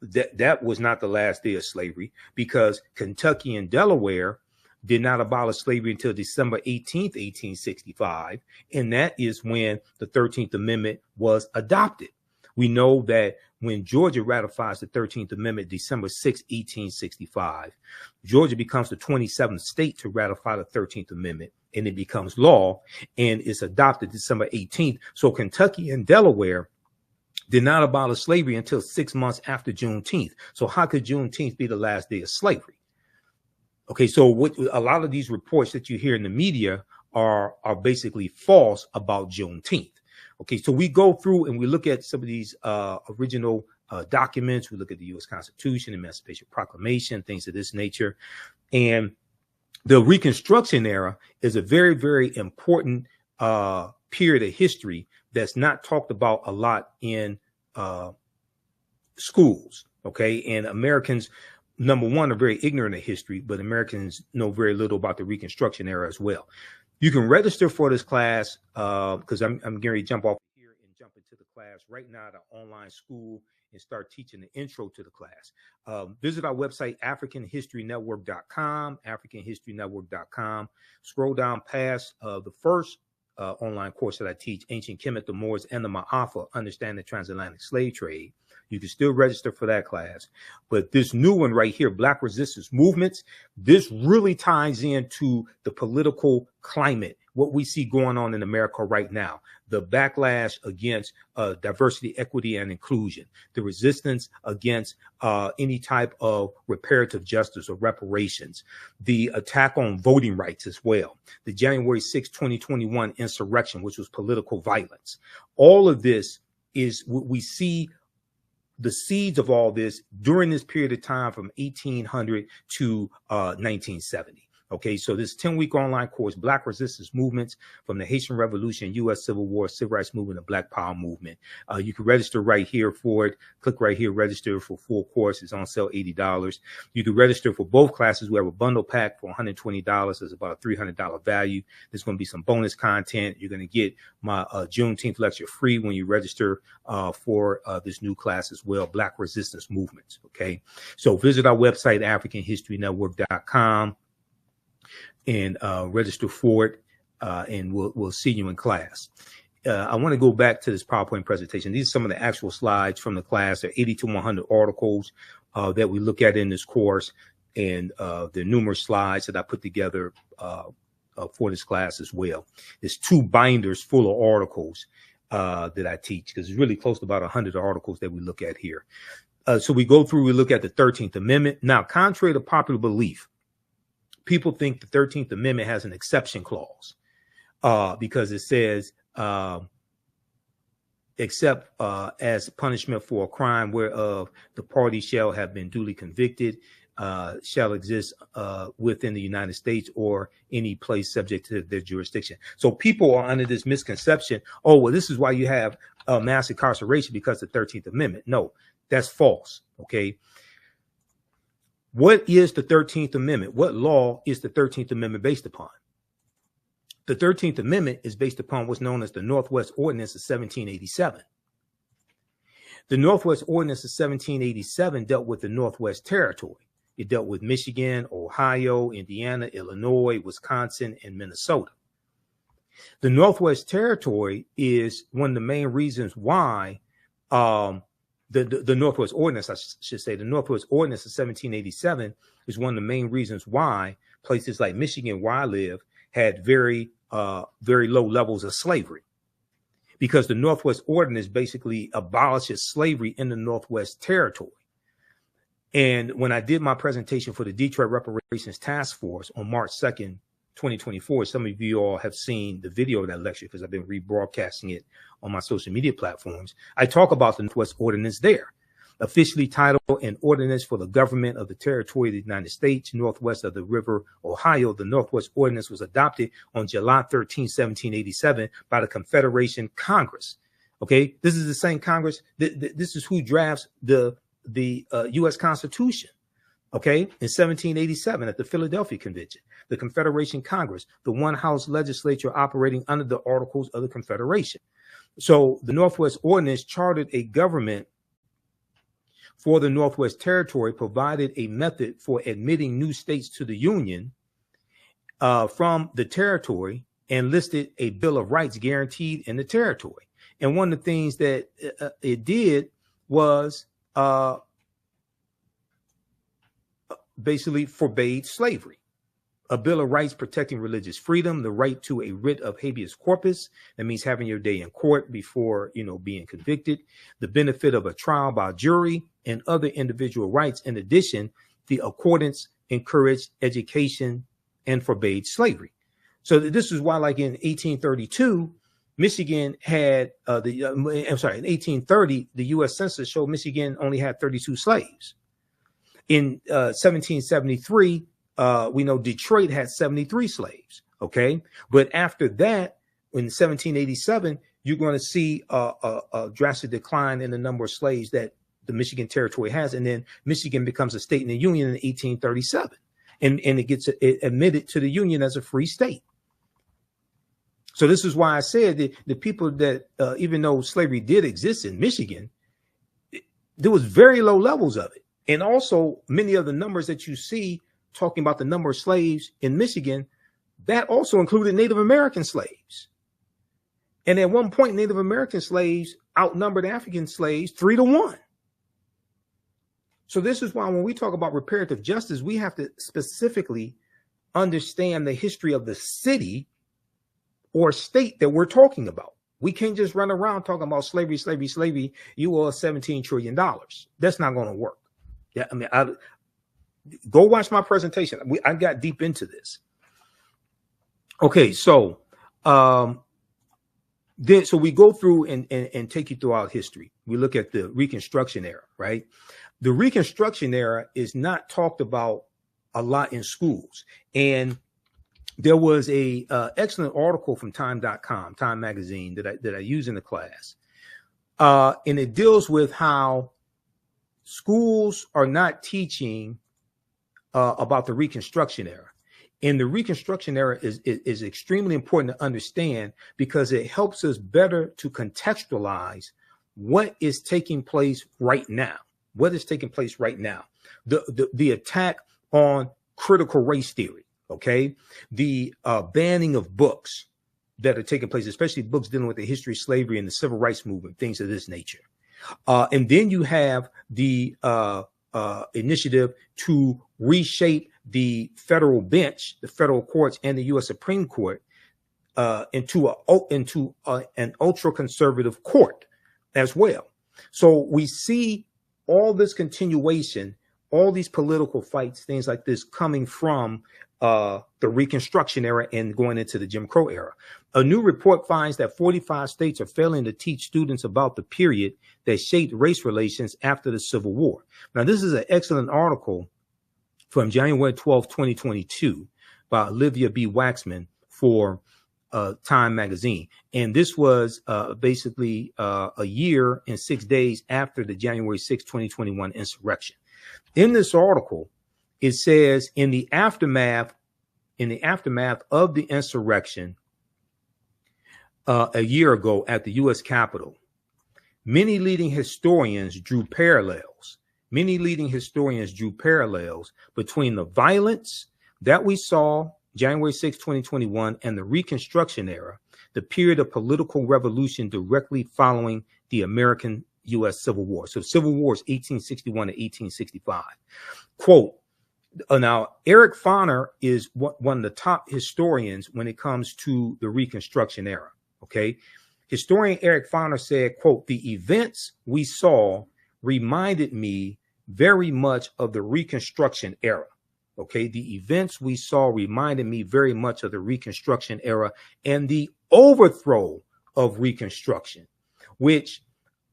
A: that was not the last day of slavery, because Kentucky and Delaware did not abolish slavery until December 18th, 1865. And that is when the 13th Amendment was adopted. We know that when Georgia ratifies the 13th Amendment, December 6, 1865, Georgia becomes the 27th state to ratify the 13th Amendment, and it becomes law, and it's adopted December 18th. So Kentucky and Delaware did not abolish slavery until 6 months after Juneteenth. So how could Juneteenth be the last day of slavery? Okay, so what a lot of these reports that you hear in the media are basically false about Juneteenth. Okay, so we go through and we look at some of these original documents. We look at the U.S. Constitution, Emancipation Proclamation, things of this nature. And the Reconstruction era is a very, very important period of history that's not talked about a lot in schools. Okay, and Americans, number one, are very ignorant of history, but Americans know very little about the Reconstruction era as well. You can register for this class because I'm going to jump off here and jump into to the class right now at our online school and start teaching the intro to the class. Visit our website, AfricanHistoryNetwork.com, AfricanHistoryNetwork.com. Scroll down past the first online course that I teach, Ancient Kemet, the Moors, and the Ma'afa, Understand the Transatlantic Slave Trade. You can still register for that class. But this new one right here, Black Resistance Movements, this really ties into the political climate, what we see going on in America right now, the backlash against diversity, equity, and inclusion, the resistance against any type of reparative justice or reparations, the attack on voting rights as well, the January 6, 2021 insurrection, which was political violence. All of this is what we see. The seeds of all this during this period of time from 1800 to 1970. Okay, so this 10-week online course, Black Resistance Movements from the Haitian Revolution, U.S. Civil War, Civil Rights Movement, and Black Power Movement. You can register right here for it. Click right here, register for full course. It's on sale, $80. You can register for both classes. We have a bundle pack for $120. It's about a $300 value. There's going to be some bonus content. You're going to get my Juneteenth lecture free when you register for this new class as well, Black Resistance Movements. Okay, so visit our website, AfricanHistoryNetwork.com. and register for it, and we'll see you in class. I want to go back to this PowerPoint presentation. These are some of the actual slides from the class. There are 80 to 100 articles that we look at in this course, and there are numerous slides that I put together for this class as well. There's 2 binders full of articles that I teach, because it's really close to about 100 articles that we look at here. So we go through, we look at the 13th Amendment. Now, contrary to popular belief, people think the 13th Amendment has an exception clause because it says, except as punishment for a crime whereof the party shall have been duly convicted, shall exist within the United States or any place subject to their jurisdiction. So people are under this misconception, oh, well, this is why you have mass incarceration, because of the 13th Amendment. No, that's false, okay? What is the 13th Amendment? What law is the 13th Amendment based upon? The 13th Amendment is based upon what's known as the Northwest Ordinance of 1787. The Northwest Ordinance of 1787 dealt with the Northwest Territory. It dealt with Michigan, Ohio, Indiana, Illinois, Wisconsin, and Minnesota. The Northwest Territory is one of the main reasons why the Northwest Ordinance, I should say, the Northwest Ordinance of 1787 is one of the main reasons why places like Michigan, where I live, had very low levels of slavery, because the Northwest Ordinance basically abolishes slavery in the Northwest Territory. And when I did my presentation for the Detroit Reparations Task Force on March 2nd, 2024, some of you all have seen the video of that lecture because I've been rebroadcasting it on my social media platforms. I talk about the Northwest Ordinance there, officially titled An Ordinance for the Government of the Territory of the United States, Northwest of the River Ohio. The Northwest Ordinance was adopted on July 13, 1787 by the Confederation Congress. Okay, this is the same Congress. This is who drafts the U.S. Constitution. Okay, in 1787 at the Philadelphia Convention, the Confederation Congress, the one house legislature operating under the Articles of the Confederation. So the Northwest Ordinance chartered a government for the Northwest Territory, provided a method for admitting new states to the Union from the territory, and listed a Bill of Rights guaranteed in the territory. And one of the things that it did was basically forbade slavery. A Bill of Rights protecting religious freedom, the right to a writ of habeas corpus, that means having your day in court before, being convicted, the benefit of a trial by jury, and other individual rights. In addition, the accordance encouraged education and forbade slavery. So this is why, like in 1832, Michigan had in 1830, the U.S. Census showed Michigan only had 32 slaves. In 1773, we know Detroit had 73 slaves. Okay, but after that, in 1787, you're going to see a drastic decline in the number of slaves that the Michigan Territory has, and then Michigan becomes a state in the Union in 1837, and it gets admitted to the Union as a free state. So this is why I said that the people that, even though slavery did exist in Michigan, there was very low levels of it. And also many of the numbers that you see talking about the number of slaves in Michigan, that also included Native American slaves. And at one point, Native American slaves outnumbered African slaves 3-1. So this is why when we talk about reparative justice, we have to specifically understand the history of the city or state that we're talking about. We can't just run around talking about slavery, slavery, slavery. You owe us $17 trillion. That's not going to work. Yeah, I mean, go watch my presentation. I got deep into this. Okay, so so we go through and take you throughout history. We look at the Reconstruction era, right? The Reconstruction era is not talked about a lot in schools. And there was a excellent article from time.com, Time magazine, that I use in the class. And it deals with how schools are not teaching about the Reconstruction era. And the Reconstruction era is extremely important to understand because it helps us better to contextualize what is taking place right now. What is taking place right now? The attack on critical race theory, okay? The banning of books that are taking place, especially books dealing with the history of slavery and the civil rights movement, things of this nature. And then you have the initiative to reshape the federal bench, the federal courts, and the U.S. Supreme Court into an ultra-conservative court as well. So we see all this continuation, all these political fights, things like this coming from the Reconstruction era and going into the Jim Crow era. A new report finds that 45 states are failing to teach students about the period that shaped race relations after the Civil War. Now, this is an excellent article from January 12, 2022 by Olivia B. Waxman for Time magazine. And this was basically a year and 6 days after the January 6, 2021 insurrection. In this article, it says in the aftermath of the insurrection a year ago at the U.S. Capitol, many leading historians drew parallels between the violence that we saw January 6, 2021 and the Reconstruction era, the period of political revolution directly following the American U.S. Civil War. So Civil War is 1861 to 1865. Quote, now, Eric Foner is one of the top historians when it comes to the Reconstruction era. Okay. Historian Eric Foner said, quote, the events we saw reminded me very much of the Reconstruction era. Okay. The events we saw reminded me very much of the Reconstruction era and the overthrow of Reconstruction, which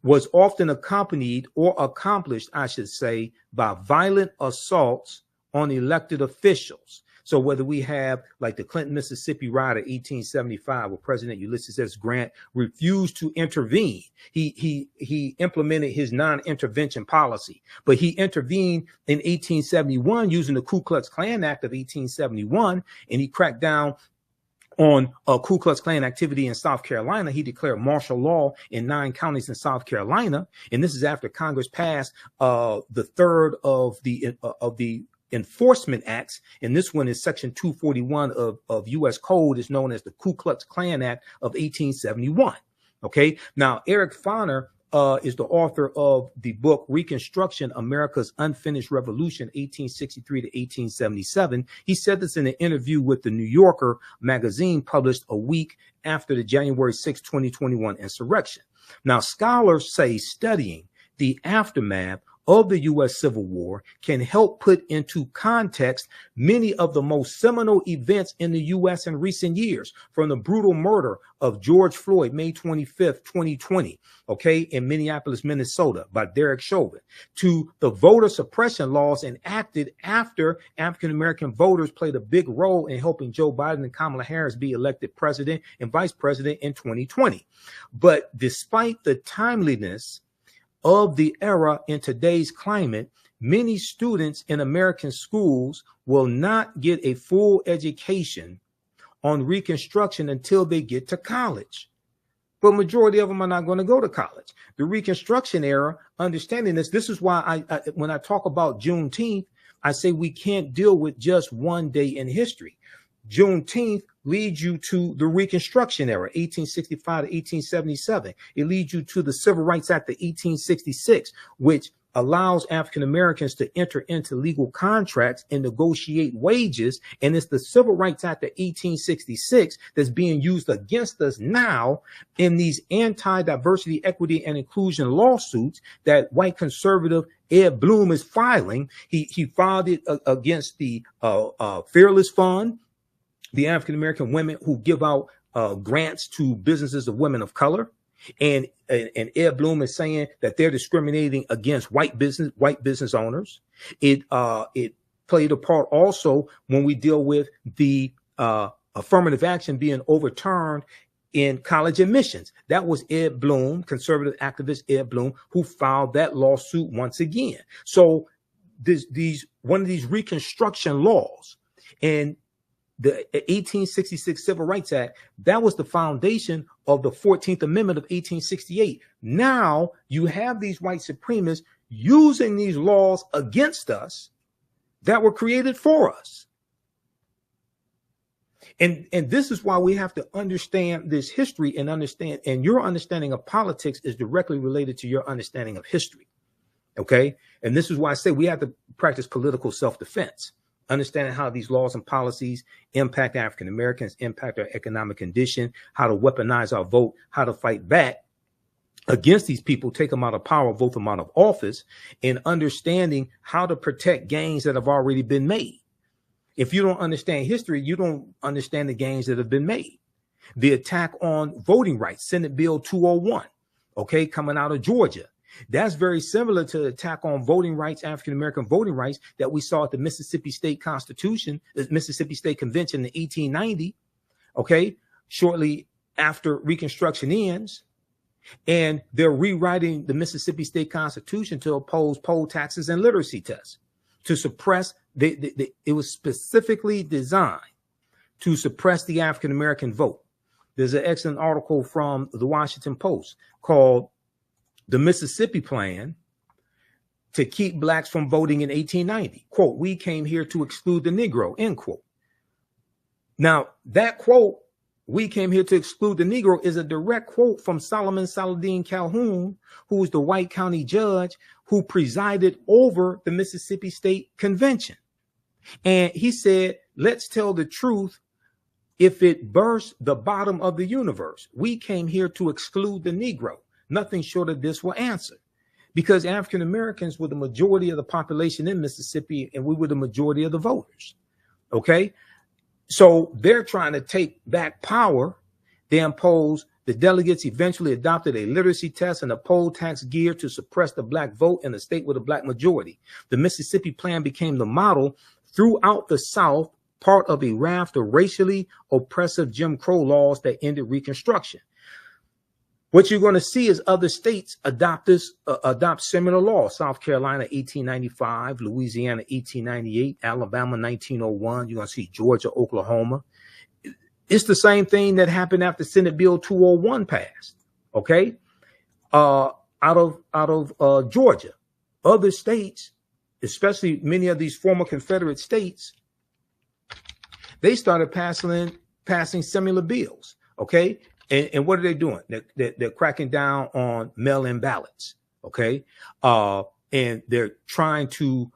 A: was often accompanied or accomplished, I should say, by violent assaults on elected officials. So whether we have like the Clinton, Mississippi riot of 1875, where President Ulysses S. Grant refused to intervene. He implemented his non-intervention policy, but he intervened in 1871 using the Ku Klux Klan Act of 1871, and he cracked down on Ku Klux Klan activity in South Carolina. He declared martial law in 9 counties in South Carolina, and this is after Congress passed the third of the enforcement acts, and this one is section 241 of U.S. Code, is known as the Ku Klux Klan Act of 1871. Okay, now Eric Foner is the author of the book Reconstruction, America's Unfinished Revolution, 1863 to 1877. He said this in an interview with the New Yorker magazine published a week after the January 6, 2021 insurrection. Now, scholars say studying the aftermath of the U.S. Civil War can help put into context many of the most seminal events in the U.S. in recent years, from the brutal murder of George Floyd, May 25th, 2020, okay, in Minneapolis, Minnesota, by Derek Chauvin, to the voter suppression laws enacted after African-American voters played a big role in helping Joe Biden and Kamala Harris be elected president and vice president in 2020. But despite the timeliness of the era in today's climate, many students in American schools will not get a full education on Reconstruction until they get to college. But majority of them are not going to go to college. The Reconstruction era, understanding this is why when I talk about Juneteenth, I say we can't deal with just one day in history. Juneteenth leads you to the Reconstruction era, 1865 to 1877. It leads you to the Civil Rights Act of 1866, which allows African Americans to enter into legal contracts and negotiate wages. And it's the Civil Rights Act of 1866 that's being used against us now in these anti-diversity, equity, and inclusion lawsuits that white conservative Ed Bloom is filing. He filed it against the Fearless Fund, the African American women who give out grants to businesses of women of color. And Ed Bloom is saying that they're discriminating against white business owners. It played a part also when we deal with the affirmative action being overturned in college admissions. That was Ed Bloom, conservative activist Ed Bloom, who filed that lawsuit once again. So one of these Reconstruction laws and the 1866 Civil Rights Act, that was the foundation of the 14th Amendment of 1868. Now you have these white supremacists using these laws against us that were created for us. And this is why we have to understand this history and understand, and your understanding of politics is directly related to your understanding of history. Okay. And this is why I say we have to practice political self-defense. Understanding how these laws and policies impact African Americans, impact our economic condition, how to weaponize our vote, how to fight back against these people, take them out of power, vote them out of office, and understanding how to protect gains that have already been made. If you don't understand history, you don't understand the gains that have been made. The attack on voting rights, Senate Bill 201, okay, coming out of Georgia. That's very similar to the attack on voting rights, African-American voting rights that we saw at the Mississippi State Constitution, the Mississippi State Convention in 1890, okay, shortly after Reconstruction ends. And they're rewriting the Mississippi State Constitution to oppose poll taxes and literacy tests, to suppress, it was specifically designed to suppress the African-American vote. There's an excellent article from the Washington Post called "The Mississippi Plan to Keep Blacks from Voting in 1890. Quote, "We came here to exclude the Negro," end quote. Now, that quote, "We came here to exclude the Negro," is a direct quote from Solomon Saladin Calhoun, who was the white county judge who presided over the Mississippi State Convention. And he said, "Let's tell the truth. If it bursts the bottom of the universe, we came here to exclude the Negro. Nothing short of this will answer." Because African Americans were the majority of the population in Mississippi, and we were the majority of the voters. Okay. So they're trying to take back power. They imposed, the delegates eventually adopted a literacy test and a poll tax geared to suppress the black vote in a state with a black majority. The Mississippi Plan became the model throughout the South, part of a raft of racially oppressive Jim Crow laws that ended Reconstruction. What you're going to see is other states adopt similar laws. South Carolina, 1895, Louisiana, 1898, Alabama, 1901. You're going to see Georgia, Oklahoma. It's the same thing that happened after Senate Bill 201 passed. Okay. Out of Georgia, other states, especially many of these former Confederate states, they started passing similar bills. Okay. And what are they doing? They're cracking down on mail-in ballots, okay? And they're trying to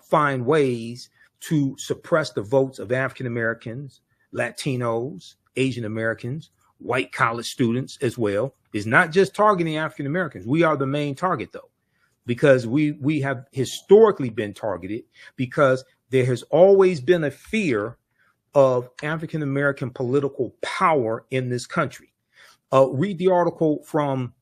A: find ways to suppress the votes of African Americans, Latinos, Asian Americans, white college students as well. It's not just targeting African Americans. We are the main target, though, because we have historically been targeted because there has always been a fear of African American political power in this country. Read the article from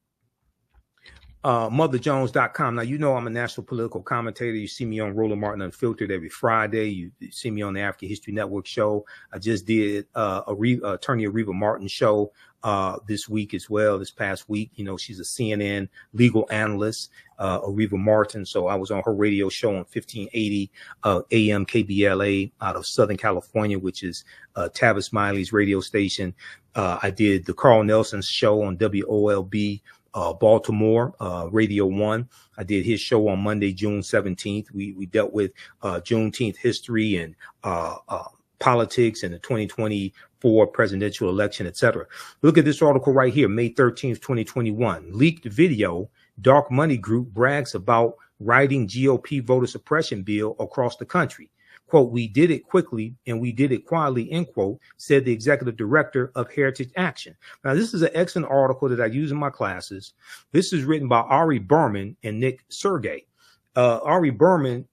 A: motherjones.com. Now, you know, I'm a national political commentator. You see me on Roland Martin Unfiltered every Friday. You see me on the African History Network show. I just did Attorney Areva Martin show this week as well, this past week. You know, she's a CNN legal analyst, Areva Martin. So I was on her radio show on 1580 AM KBLA out of Southern California, which is Tavis Smiley's radio station. I did the Carl Nelson show on WOLB Baltimore, Radio 1. I did his show on Monday, June 17th. We dealt with Juneteenth history and politics and the 2024 presidential election, etc. Look at this article right here, May 13th, 2021. Leaked video, Dark Money Group brags about writing GOP voter suppression bill across the country. Quote, we did it quickly and we did it quietly, end quote, said the executive director of Heritage Action. Now, this is an excellent article that I use in my classes. This is written by Ari Berman and Nick Sergey. Ari Berman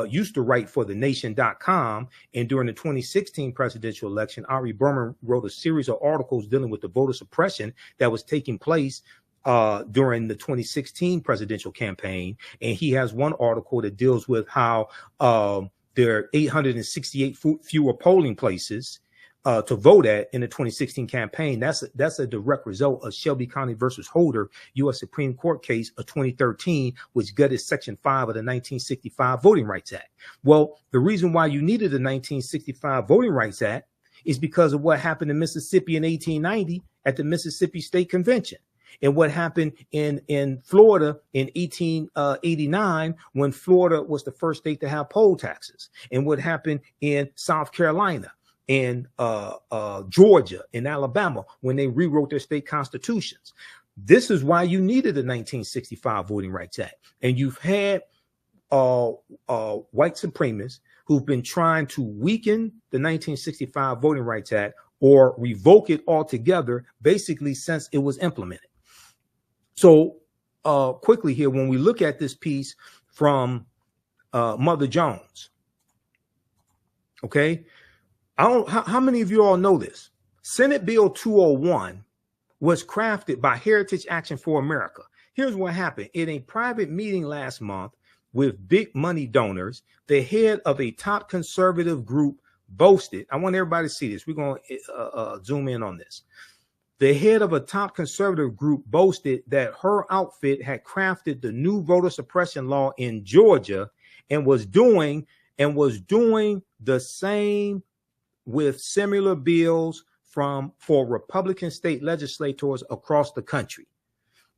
A: used to write for thenation.com. And during the 2016 presidential election, Ari Berman wrote a series of articles dealing with the voter suppression that was taking place during the 2016 presidential campaign. And he has one article that deals with how there are 868 fewer polling places to vote at in the 2016 campaign. That's a direct result of Shelby County versus Holder, U.S. Supreme Court case of 2013, which gutted Section 5 of the 1965 Voting Rights Act. Well, the reason why you needed the 1965 Voting Rights Act is because of what happened in Mississippi in 1890 at the Mississippi State Convention. And what happened in Florida in 1889 when Florida was the first state to have poll taxes, and what happened in South Carolina and Georgia and Alabama when they rewrote their state constitutions. This is why you needed the 1965 Voting Rights Act. And you've had white supremacists who've been trying to weaken the 1965 Voting Rights Act or revoke it altogether, basically since it was implemented. So quickly here, when we look at this piece from Mother Jones, okay, how many of you all know this? Senate Bill 201 was crafted by Heritage Action for America. Here's what happened. In a private meeting last month with big money donors, the head of a top conservative group boasted, I want everybody to see this. We're going to zoom in on this. The head of a top conservative group boasted that her outfit had crafted the new voter suppression law in Georgia and was doing the same with similar bills for Republican state legislators across the country.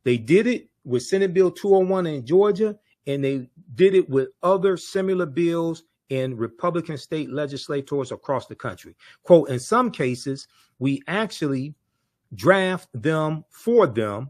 A: They did it with Senate Bill 201 in Georgia, and they did it with other similar bills in Republican state legislators across the country. Quote, in some cases, we actually draft them for them,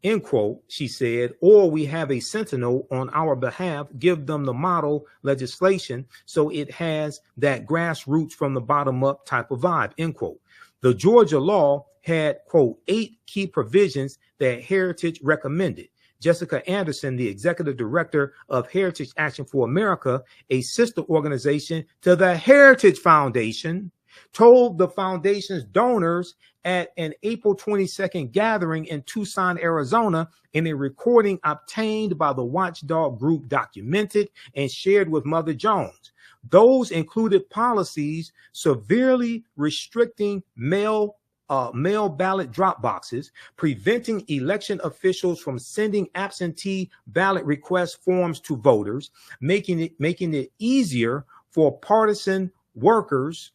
A: end quote, she said, or we have a sentinel on our behalf, give them the model legislation so it has that grassroots from the bottom up type of vibe, end quote. The Georgia law had, quote, 8 key provisions that Heritage recommended. Jessica Anderson, the executive director of Heritage Action for America, a sister organization to the Heritage Foundation, told the foundation's donors at an April 22nd gathering in Tucson, Arizona, in a recording obtained by the watchdog group documented and shared with Mother Jones. Those included policies severely restricting mail ballot drop boxes, preventing election officials from sending absentee ballot request forms to voters, making it easier for partisan workers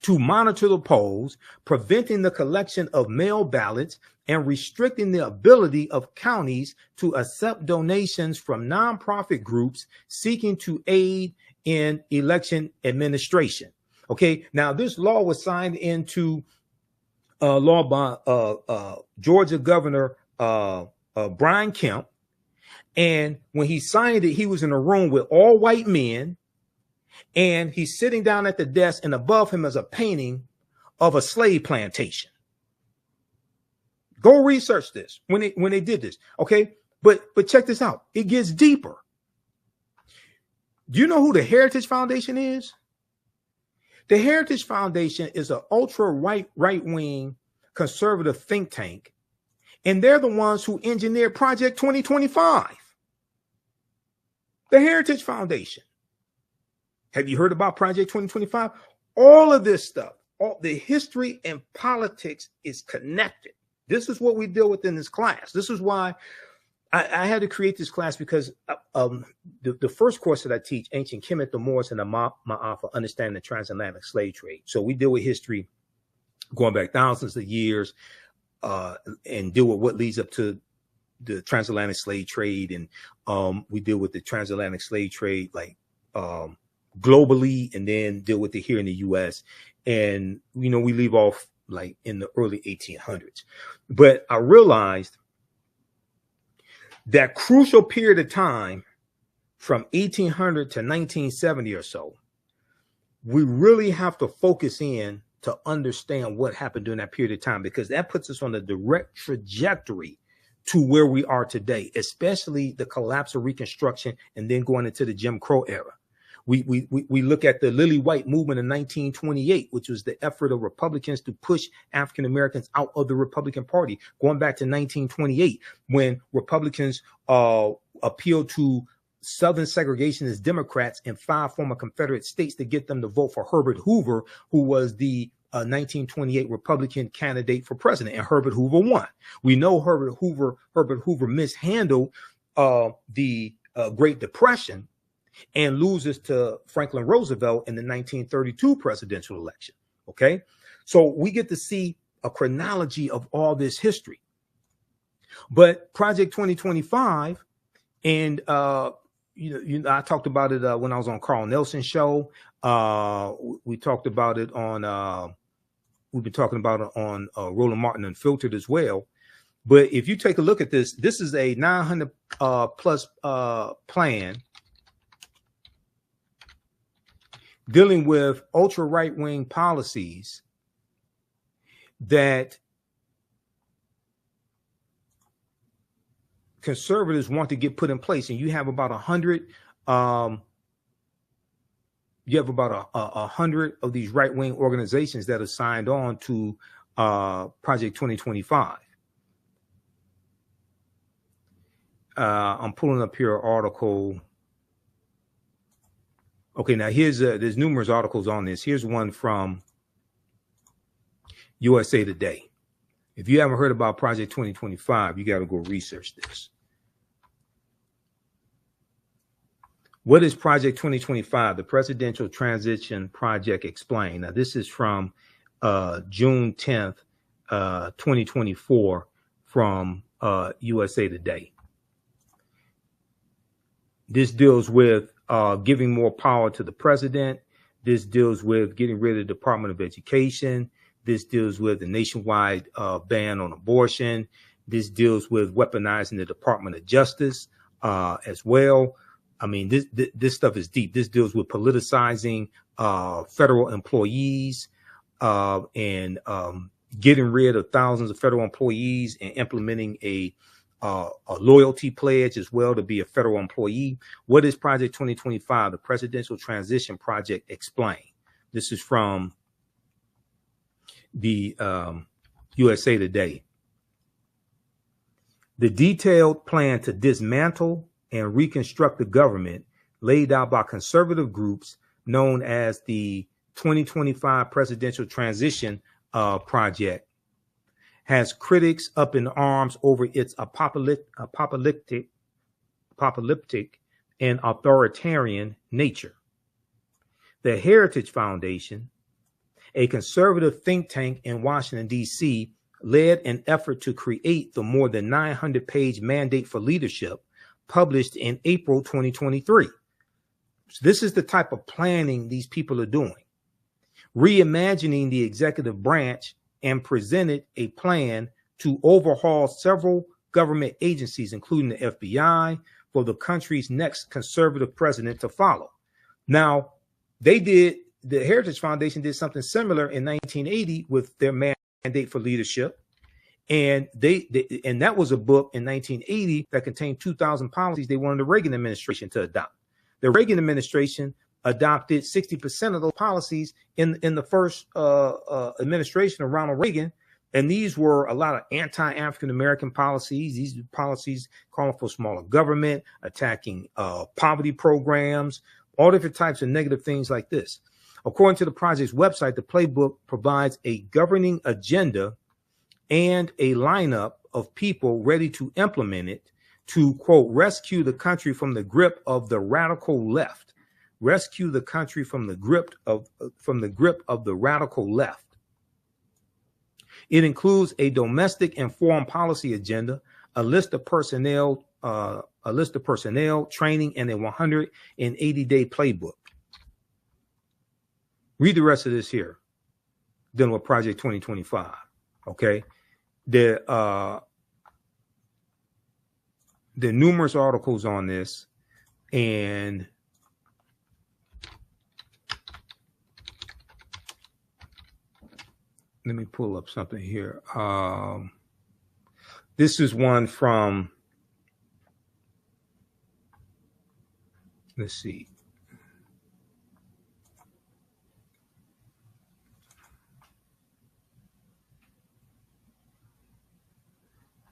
A: to monitor the polls, preventing the collection of mail ballots, and restricting the ability of counties to accept donations from nonprofit groups seeking to aid in election administration. Okay, now this law was signed into law by Georgia Governor Brian Kemp, and when he signed it, he was in a room with all white men. And he's sitting down at the desk, and above him is a painting of a slave plantation. Go research this when they did this, okay? But check this out. It gets deeper. Do you know who the Heritage Foundation is? The Heritage Foundation is an ultra right-wing conservative think tank, And they're the ones who engineered Project 2025, the Heritage Foundation. Have you heard about Project 2025? All of this stuff, all the history and politics is connected. This is what we deal with in this class. This is why I had to create this class, because the first course that I teach, Ancient Kemet, the Moors, and the Ma'afa, Understanding the Transatlantic Slave Trade. So we deal with history going back thousands of years, and deal with what leads up to the transatlantic slave trade. And we deal with the transatlantic slave trade, like globally, and then deal with it here in the US. And, you know, we leave off like in the early 1800s. But I realized that crucial period of time from 1800 to 1970 or so, we really have to focus in to understand what happened during that period of time, because that puts us on a direct trajectory to where we are today, especially the collapse of Reconstruction and then going into the Jim Crow era. We look at the Lily White movement in 1928, which was the effort of Republicans to push African Americans out of the Republican Party, going back to 1928, when Republicans appealed to Southern segregationist Democrats in 5 former Confederate states to get them to vote for Herbert Hoover, who was the 1928 Republican candidate for president, and Herbert Hoover won. We know Herbert Hoover mishandled the Great Depression and loses to Franklin Roosevelt in the 1932 presidential election. Okay, so we get to see a chronology of all this history. But Project 2025, and you know, I talked about it when I was on Carl Nelson's show. We talked about it on. We've been talking about it on Roland Martin Unfiltered as well. But if you take a look at this, this is a 900 plus plan dealing with ultra right-wing policies that conservatives want to get put in place. And you have about 100 of these right-wing organizations that are signed on to Project 2025. I'm pulling up here an article. Okay, now there's numerous articles on this. Here's one from USA Today. If you haven't heard about Project 2025, you got to go research this. What is Project 2025? The Presidential Transition Project Explained. Now, this is from June 10th, 2024 from USA Today. This deals with giving more power to the president. This deals with getting rid of the Department of Education. This deals with the nationwide ban on abortion. This deals with weaponizing the Department of Justice as well. I mean, this stuff is deep. This deals with politicizing federal employees and getting rid of thousands of federal employees and implementing a loyalty pledge as well to be a federal employee. What is Project 2025? The Presidential Transition Project Explained. This is from the USA Today. The detailed plan to dismantle and reconstruct the government laid out by conservative groups known as the 2025 Presidential Transition Project has critics up in arms over its apocalyptic and authoritarian nature. The Heritage Foundation, a conservative think tank in Washington, D.C., led an effort to create the more than 900-page Mandate for Leadership published in April 2023. So this is the type of planning these people are doing. Reimagining the executive branch, and presented a plan to overhaul several government agencies, including the FBI, for the country's next conservative president to follow. Now, the Heritage Foundation did something similar in 1980 with their Mandate for Leadership. And and that was a book in 1980 that contained 2,000 policies they wanted the Reagan administration to adopt. The Reagan administration adopted 60% of those policies in the first administration of Ronald Reagan. And these were a lot of anti-African American policies. These policies calling for smaller government, attacking poverty programs, all different types of negative things like this. According to the project's website, the playbook provides a governing agenda and a lineup of people ready to implement it to, quote, rescue the country from the grip of the radical left. Rescue the country from the grip of the radical left. It includes a domestic and foreign policy agenda, a list of personnel, training, and a 180-day playbook. Read the rest of this here, dealing with Project 2025. Okay, there are numerous articles on this, and let me pull up something here. This is one from, let's see.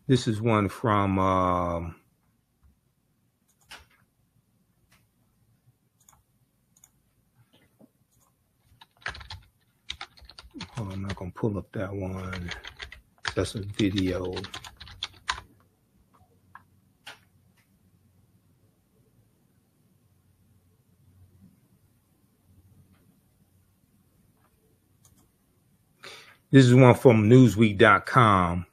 A: This is one from hold on, I'm not gonna pull up that one. That's a video. This is one from Newsweek.com.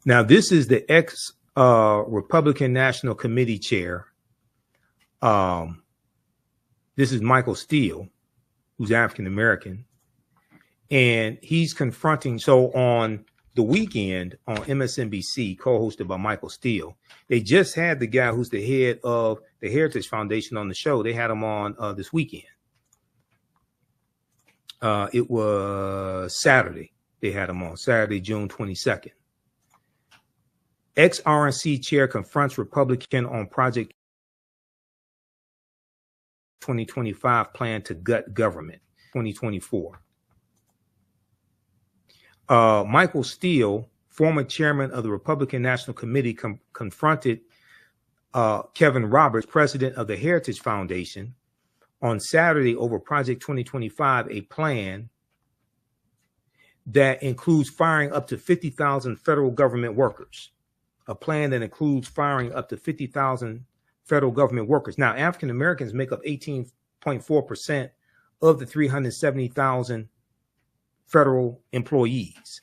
A: Now, this is the ex-Republican National Committee chair. This is Michael Steele, who's African-American. And he's confronting, so on the weekend on MSNBC, co-hosted by Michael Steele, they just had the guy who's the head of the Heritage Foundation on the show. They had him on this weekend. It was Saturday. They had him on Saturday, June 22nd. Ex-RNC chair confronts Republican on Project 2025 plan to gut government, 2024. Michael Steele, former chairman of the Republican National Committee, confronted Kevin Roberts, president of the Heritage Foundation, on Saturday over Project 2025, a plan that includes firing up to 50,000 federal government workers. A plan that includes firing up to 50,000 federal government workers. Now, African Americans make up 18.4% of the 370,000 federal employees.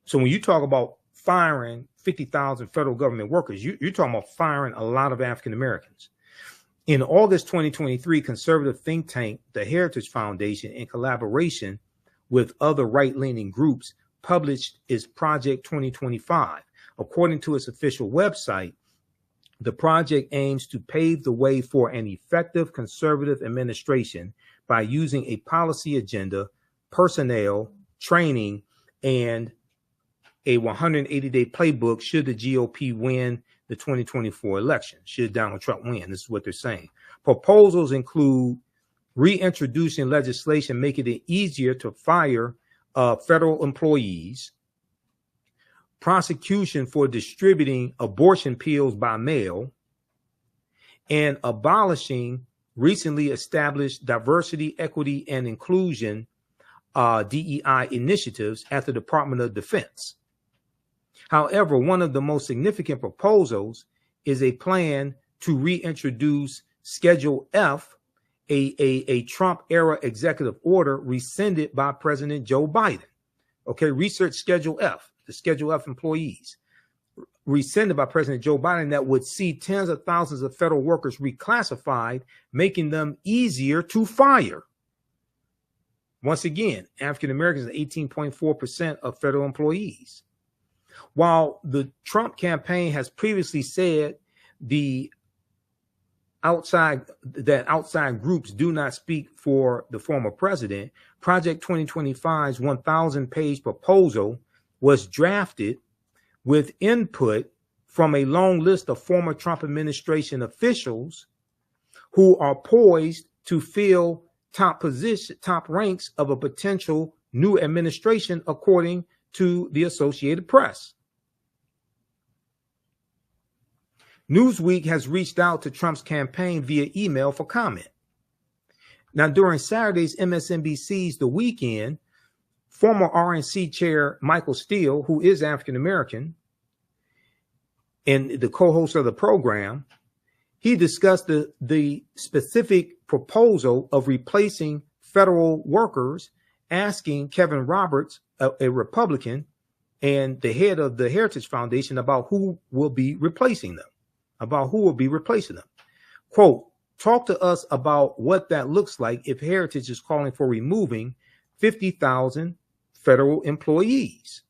A: So when you talk about firing 50,000 federal government workers, you're talking about firing a lot of African Americans. In August 2023, conservative think tank, the Heritage Foundation, in collaboration with other right-leaning groups, published its Project 2025. According to its official website, the project aims to pave the way for an effective conservative administration by using a policy agenda, personnel, training, and a 180-day playbook should the GOP win the 2024 election, should Donald Trump win. This is what they're saying. Proposals include reintroducing legislation making it easier to fire federal employees, prosecution for distributing abortion pills by mail, and abolishing recently established diversity, equity, and inclusion DEI initiatives at the Department of Defense. However, one of the most significant proposals is a plan to reintroduce Schedule F, a Trump-era executive order rescinded by President Joe Biden. Okay, research Schedule F. The Schedule F employees, rescinded by President Joe Biden, that would see tens of thousands of federal workers reclassified, making them easier to fire. Once again, African Americans are 18.4% of federal employees. While the Trump campaign has previously said that outside groups do not speak for the former president, Project 2025's 1,000-page proposal was drafted with input from a long list of former Trump administration officials who are poised to fill top ranks of a potential new administration, according to the Associated Press. Newsweek has reached out to Trump's campaign via email for comment. Now, during Saturday's MSNBC's The Weekend, former RNC chair Michael Steele, who is African-American and the co-host of the program, he discussed the specific proposal of replacing federal workers, asking Kevin Roberts, a Republican, and the head of the Heritage Foundation about who will be replacing them, Quote, talk to us about what that looks like if Heritage is calling for removing 50,000 federal employees.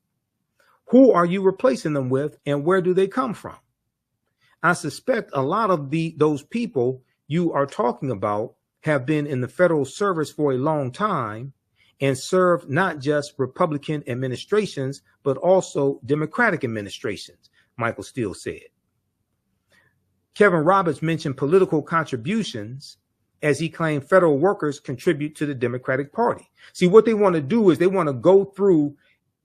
A: Who are you replacing them with, and where do they come from? I suspect a lot of those people you are talking about have been in the federal service for a long time and served not just Republican administrations, but also Democratic administrations, Michael Steele said. Kevin Roberts mentioned political contributions as he claimed federal workers contribute to the Democratic Party. See, what they want to do is they want to go through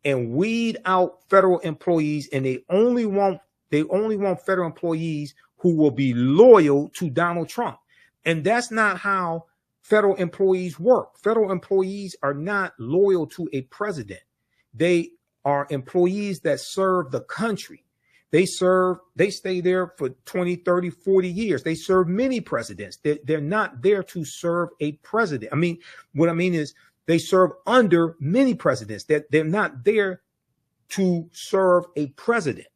A: and weed out federal employees, and they only want federal employees who will be loyal to Donald Trump. And that's not how federal employees work. Federal employees are not loyal to a president. They are employees that serve the country. They stay there for 20, 30, 40 years. They serve many presidents. They're not there to serve a president. What I mean is they serve under many presidents. They're not there to serve a president.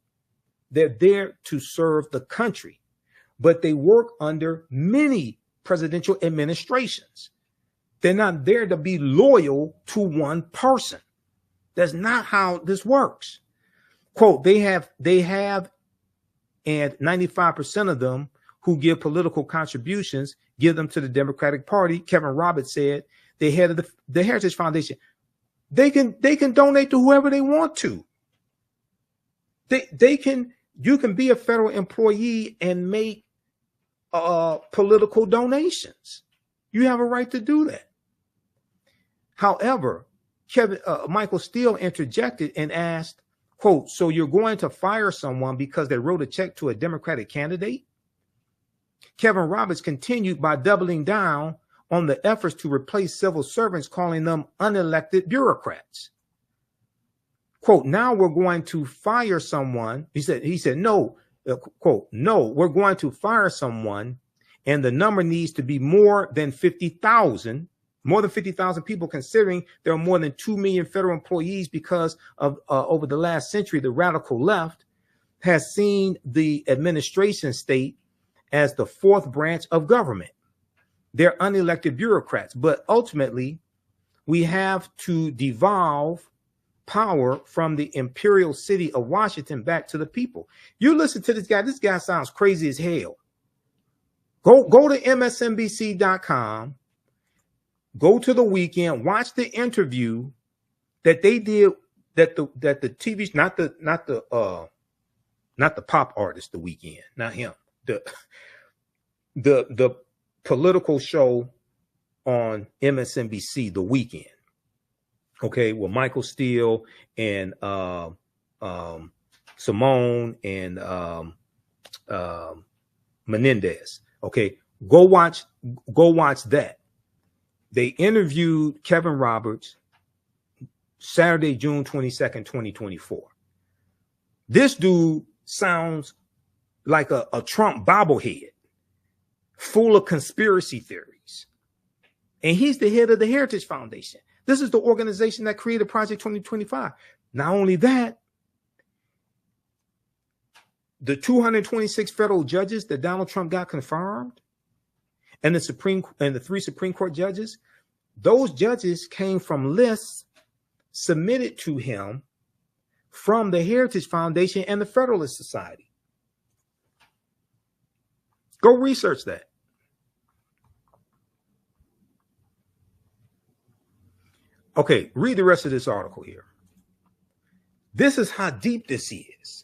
A: They're there to serve the country, but they work under many presidential administrations. They're not there to be loyal to one person. That's not how this works. Quote, they have, and 95% of them who give political contributions give them to the Democratic Party. Kevin Roberts said, the head of the Heritage Foundation, they can donate to whoever they want to. You can be a federal employee and make political donations. You have a right to do that. However, Michael Steele interjected and asked, quote, so you're going to fire someone because they wrote a check to a Democratic candidate? Kevin Roberts continued by doubling down on the efforts to replace civil servants, calling them unelected bureaucrats. Quote, now we're going to fire someone. He said, no, quote, no, we're going to fire someone, and the number needs to be more than 50,000 people, considering there are more than 2 million federal employees because of over the last century, the radical left has seen the administration state as the fourth branch of government. They're unelected bureaucrats, but ultimately we have to devolve power from the imperial city of Washington back to the people. You listen to this guy. This guy sounds crazy as hell. Go to MSNBC.com. Go to The Weekend. Watch the interview that they did. That the TV, not the pop artist, The Weekend, not him. The political show on MSNBC, The Weekend. Okay, well, Michael Steele and Simone and Menendez. Okay, go watch that. They interviewed Kevin Roberts Saturday, June 22nd, 2024. This dude sounds like a Trump bobblehead, full of conspiracy theories. And he's the head of the Heritage Foundation. This is the organization that created Project 2025. Not only that, the 226 federal judges that Donald Trump got confirmed, and the 3 Supreme Court judges, those judges came from lists submitted to him from the Heritage Foundation and the Federalist Society. Go research that. Okay, read the rest of this article here. This is how deep this is.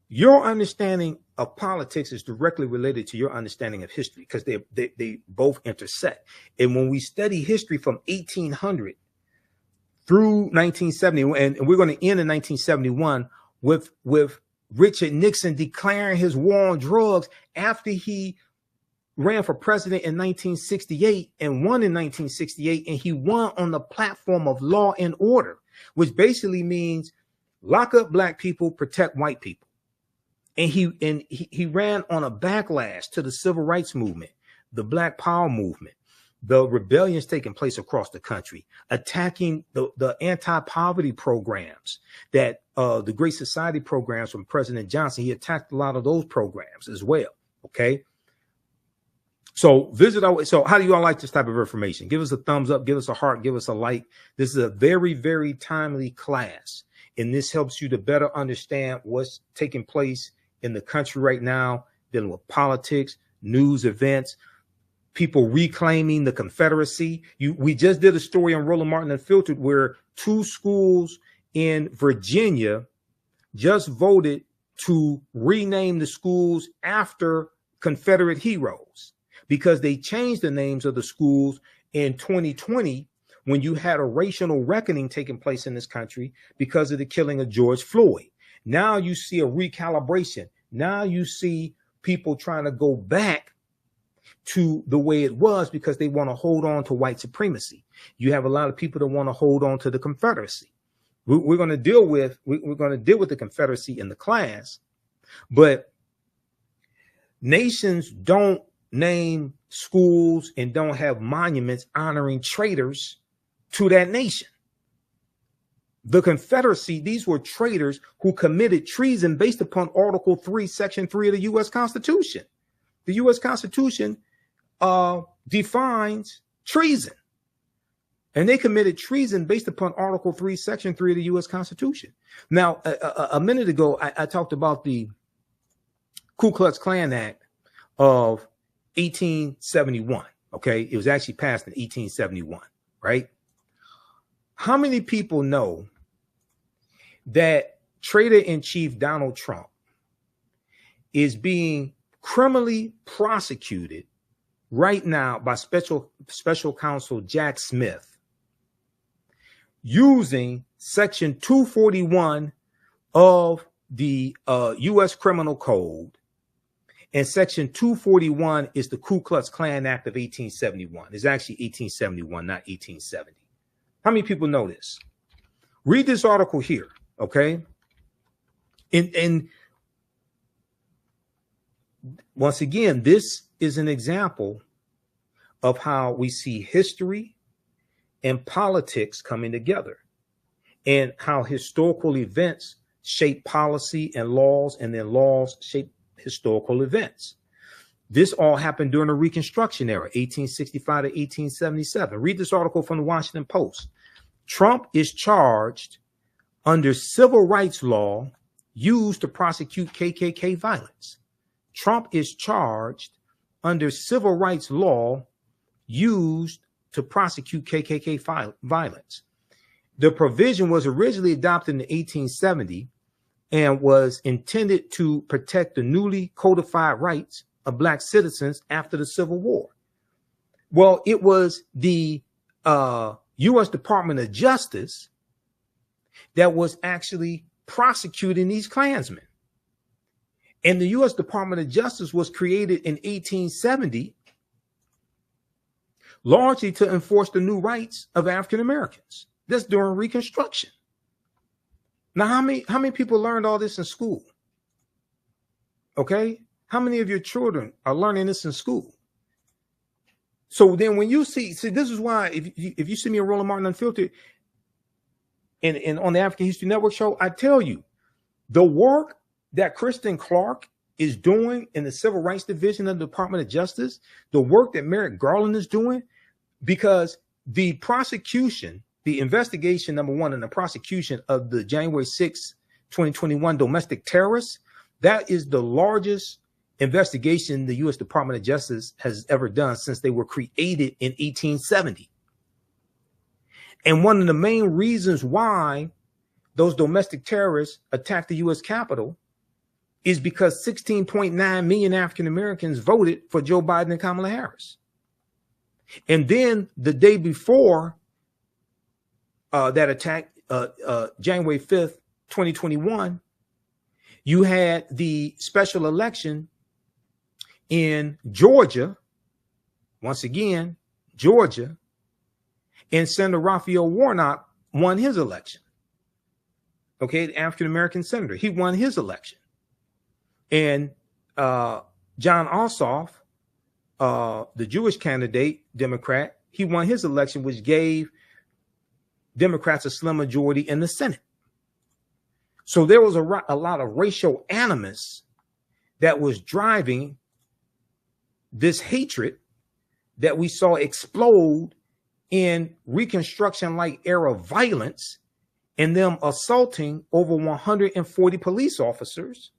A: Your understanding of politics is directly related to your understanding of history, because they both intersect. And when we study history from 1800 through 1970, and we're going to end in 1971 with Richard Nixon declaring his war on drugs after he ran for president in 1968 and won in 1968, and he won on the platform of law and order, which basically means lock up black people, protect white people. And he ran on a backlash to the civil rights movement, the Black Power movement, the rebellions taking place across the country, attacking the anti-poverty programs that the Great Society programs from President Johnson. He attacked a lot of those programs as well. Okay. So so how do you all like this type of information? Give us a thumbs up, give us a heart, give us a like. This is a very, very timely class, and this helps you to better understand what's taking place in the country right now, dealing with politics, news events, people reclaiming the Confederacy. We just did a story on Roland Martin Unfiltered where 2 schools in Virginia just voted to rename the schools after Confederate heroes, because they changed the names of the schools in 2020 when you had a racial reckoning taking place in this country because of the killing of George Floyd. Now you see a recalibration. Now you see people trying to go back to the way it was because they want to hold on to white supremacy. You have a lot of people that want to hold on to the Confederacy. We're going to deal with the Confederacy in the class, but nations don't name schools and don't have monuments honoring traitors to that nation. The Confederacy, these were traitors who committed treason based upon Article 3, Section 3 of the U.S. Constitution. The U.S. Constitution defines treason, and they committed treason based upon Article 3, Section 3 of the U.S. Constitution. Now, a minute ago, I talked about the Ku Klux Klan Act of 1871. Okay, it was actually passed in 1871, right? How many people know that Traitor-in-Chief Donald Trump is being criminally prosecuted right now by special counsel Jack Smith using Section 241 of the U.S. Criminal Code? And Section 241 is the Ku Klux Klan Act of 1871. It's actually 1871, not 1870. How many people know this? Read this article here, okay? And once again, this is an example of how we see history and politics coming together, and how historical events shape policy and laws, and then laws shape historical events. This all happened during the Reconstruction era, 1865 to 1877. Read this article from the Washington Post. Trump is charged under civil rights law used to prosecute KKK violence. Trump is charged under civil rights law used to prosecute KKK violence. The provision was originally adopted in 1870 and was intended to protect the newly codified rights of black citizens after the Civil War. Well, it was the U.S. Department of Justice that was actually prosecuting these Klansmen. And the U.S. Department of Justice was created in 1870 largely to enforce the new rights of African Americans. That's during Reconstruction. Now, how many people learned all this in school? Okay, how many of your children are learning this in school? So then, when you see, this is why if you see me on Roland Martin Unfiltered and on the African History Network show, I tell you the work that Kristen Clark is doing in the Civil Rights Division of the Department of Justice, the work that Merrick Garland is doing, because the prosecution, the investigation, number one, and the prosecution of the January 6, 2021 domestic terrorists, that is the largest investigation the U.S. Department of Justice has ever done since they were created in 1870. And one of the main reasons why those domestic terrorists attacked the U.S. Capitol is because 16.9 million African Americans voted for Joe Biden and Kamala Harris. And then the day before that attacked January 5th, 2021, you had the special election in Georgia, once again, Georgia, and Senator Raphael Warnock won his election. Okay, the African-American senator, he won his election. And John Ossoff, the Jewish candidate, Democrat, he won his election, which gave Democrats a slim majority in the Senate. So there was a lot of racial animus that was driving this hatred that we saw explode in Reconstruction-like era violence and them assaulting over 140 police officers.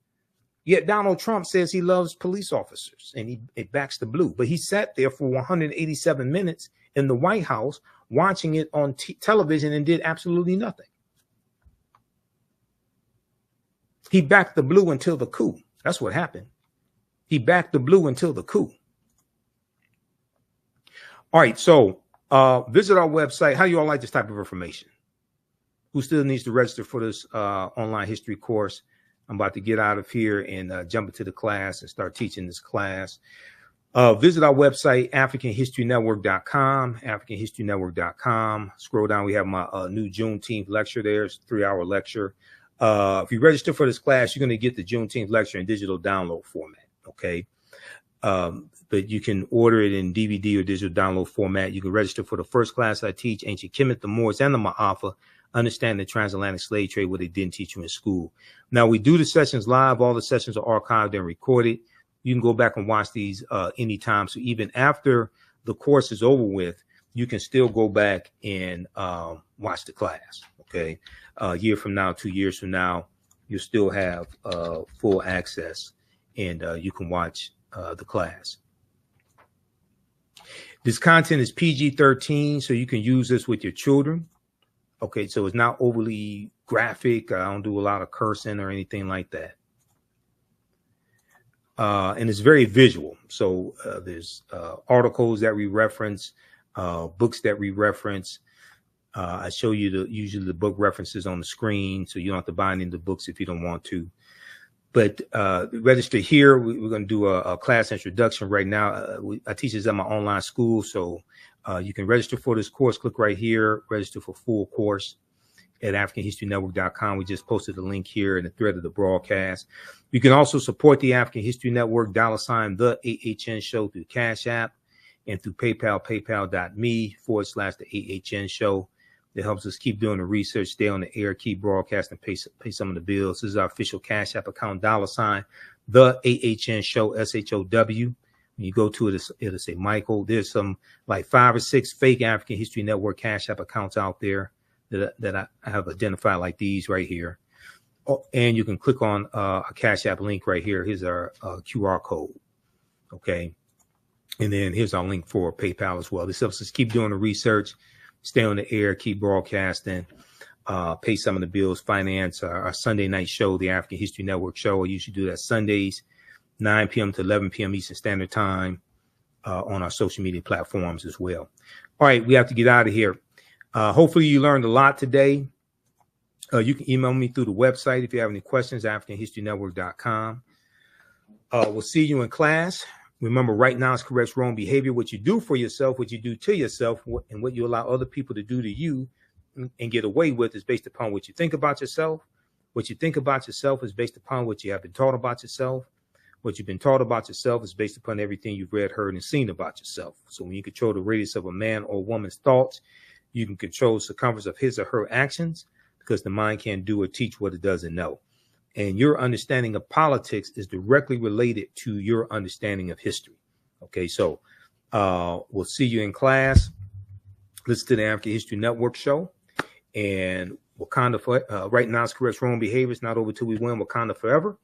A: Yet Donald Trump says he loves police officers and he backs the blue. But he sat there for 187 minutes in the White House watching it on television and did absolutely nothing. He backed the blue until the coup. That's what happened. He backed the blue until the coup. All right, so visit our website. How do you all like this type of information? Who still needs to register for this online history course? I'm about to get out of here and jump into the class and start teaching this class. Visit our website, AfricanHistoryNetwork.com, AfricanHistoryNetwork.com. Scroll down. We have my new Juneteenth lecture there. It's a 3-hour lecture. If you register for this class, you're going to get the Juneteenth lecture in digital download format. Okay. But you can order it in DVD or digital download format. You can register for the first class I teach, Ancient Kemet, the Moors, and the Ma'afa, understand the transatlantic slave trade, what they didn't teach you in school. Now, we do the sessions live. All the sessions are archived and recorded. You can go back and watch these anytime. So even after the course is over with, you can still go back and watch the class. Okay. A year from now, 2 years from now, you'll still have full access and you can watch the class. This content is PG-13, so you can use this with your children. Okay, so it's not overly graphic. I don't do a lot of cursing or anything like that. And it's very visual. So there's articles that we reference, books that we reference. I show you usually the book references on the screen, so you don't have to buy any of the books if you don't want to. But register here. We're going to do a class introduction right now. I teach this at my online school, so you can register for this course. Click right here, register for full course at AfricanHistoryNetwork.com. We just posted a link here in the thread of the broadcast. You can also support the African History Network, $ the AHN show through Cash App and through PayPal, paypal.me/the AHN show. It helps us keep doing the research, stay on the air, keep broadcasting, pay some of the bills. This is our official Cash App account, $ the AHN show, SHOW. When you go to it, it'll say Michael. There's some like 5 or 6 fake African History Network Cash App accounts out there that I have identified, like these right here. Oh, and you can click on a Cash App link right here. Here's our QR code. Okay. And then here's our link for PayPal as well. This helps us keep doing the research, stay on the air, keep broadcasting, pay some of the bills, finance our Sunday night show, the African History Network show. I usually do that Sundays, 9 p.m. to 11 p.m. Eastern Standard Time on our social media platforms as well. All right, we have to get out of here. Hopefully you learned a lot today. You can email me through the website if you have any questions, AfricanHistoryNetwork.com. We'll see you in class. Remember, right now is correct wrong behavior. What you do for yourself, what you do to yourself, and what you allow other people to do to you and get away with is based upon what you think about yourself. What you think about yourself is based upon what you have been taught about yourself. What you've been taught about yourself is based upon everything you've read, heard, and seen about yourself. So when you control the radius of a man or woman's thoughts, you can control the circumference of his or her actions, because the mind can't do or teach what it doesn't know. And your understanding of politics is directly related to your understanding of history. Okay, so we'll see you in class. Listen to the African History Network show. And Wakanda, right now is correct wrong behavior. It's not over till we win. Wakanda forever.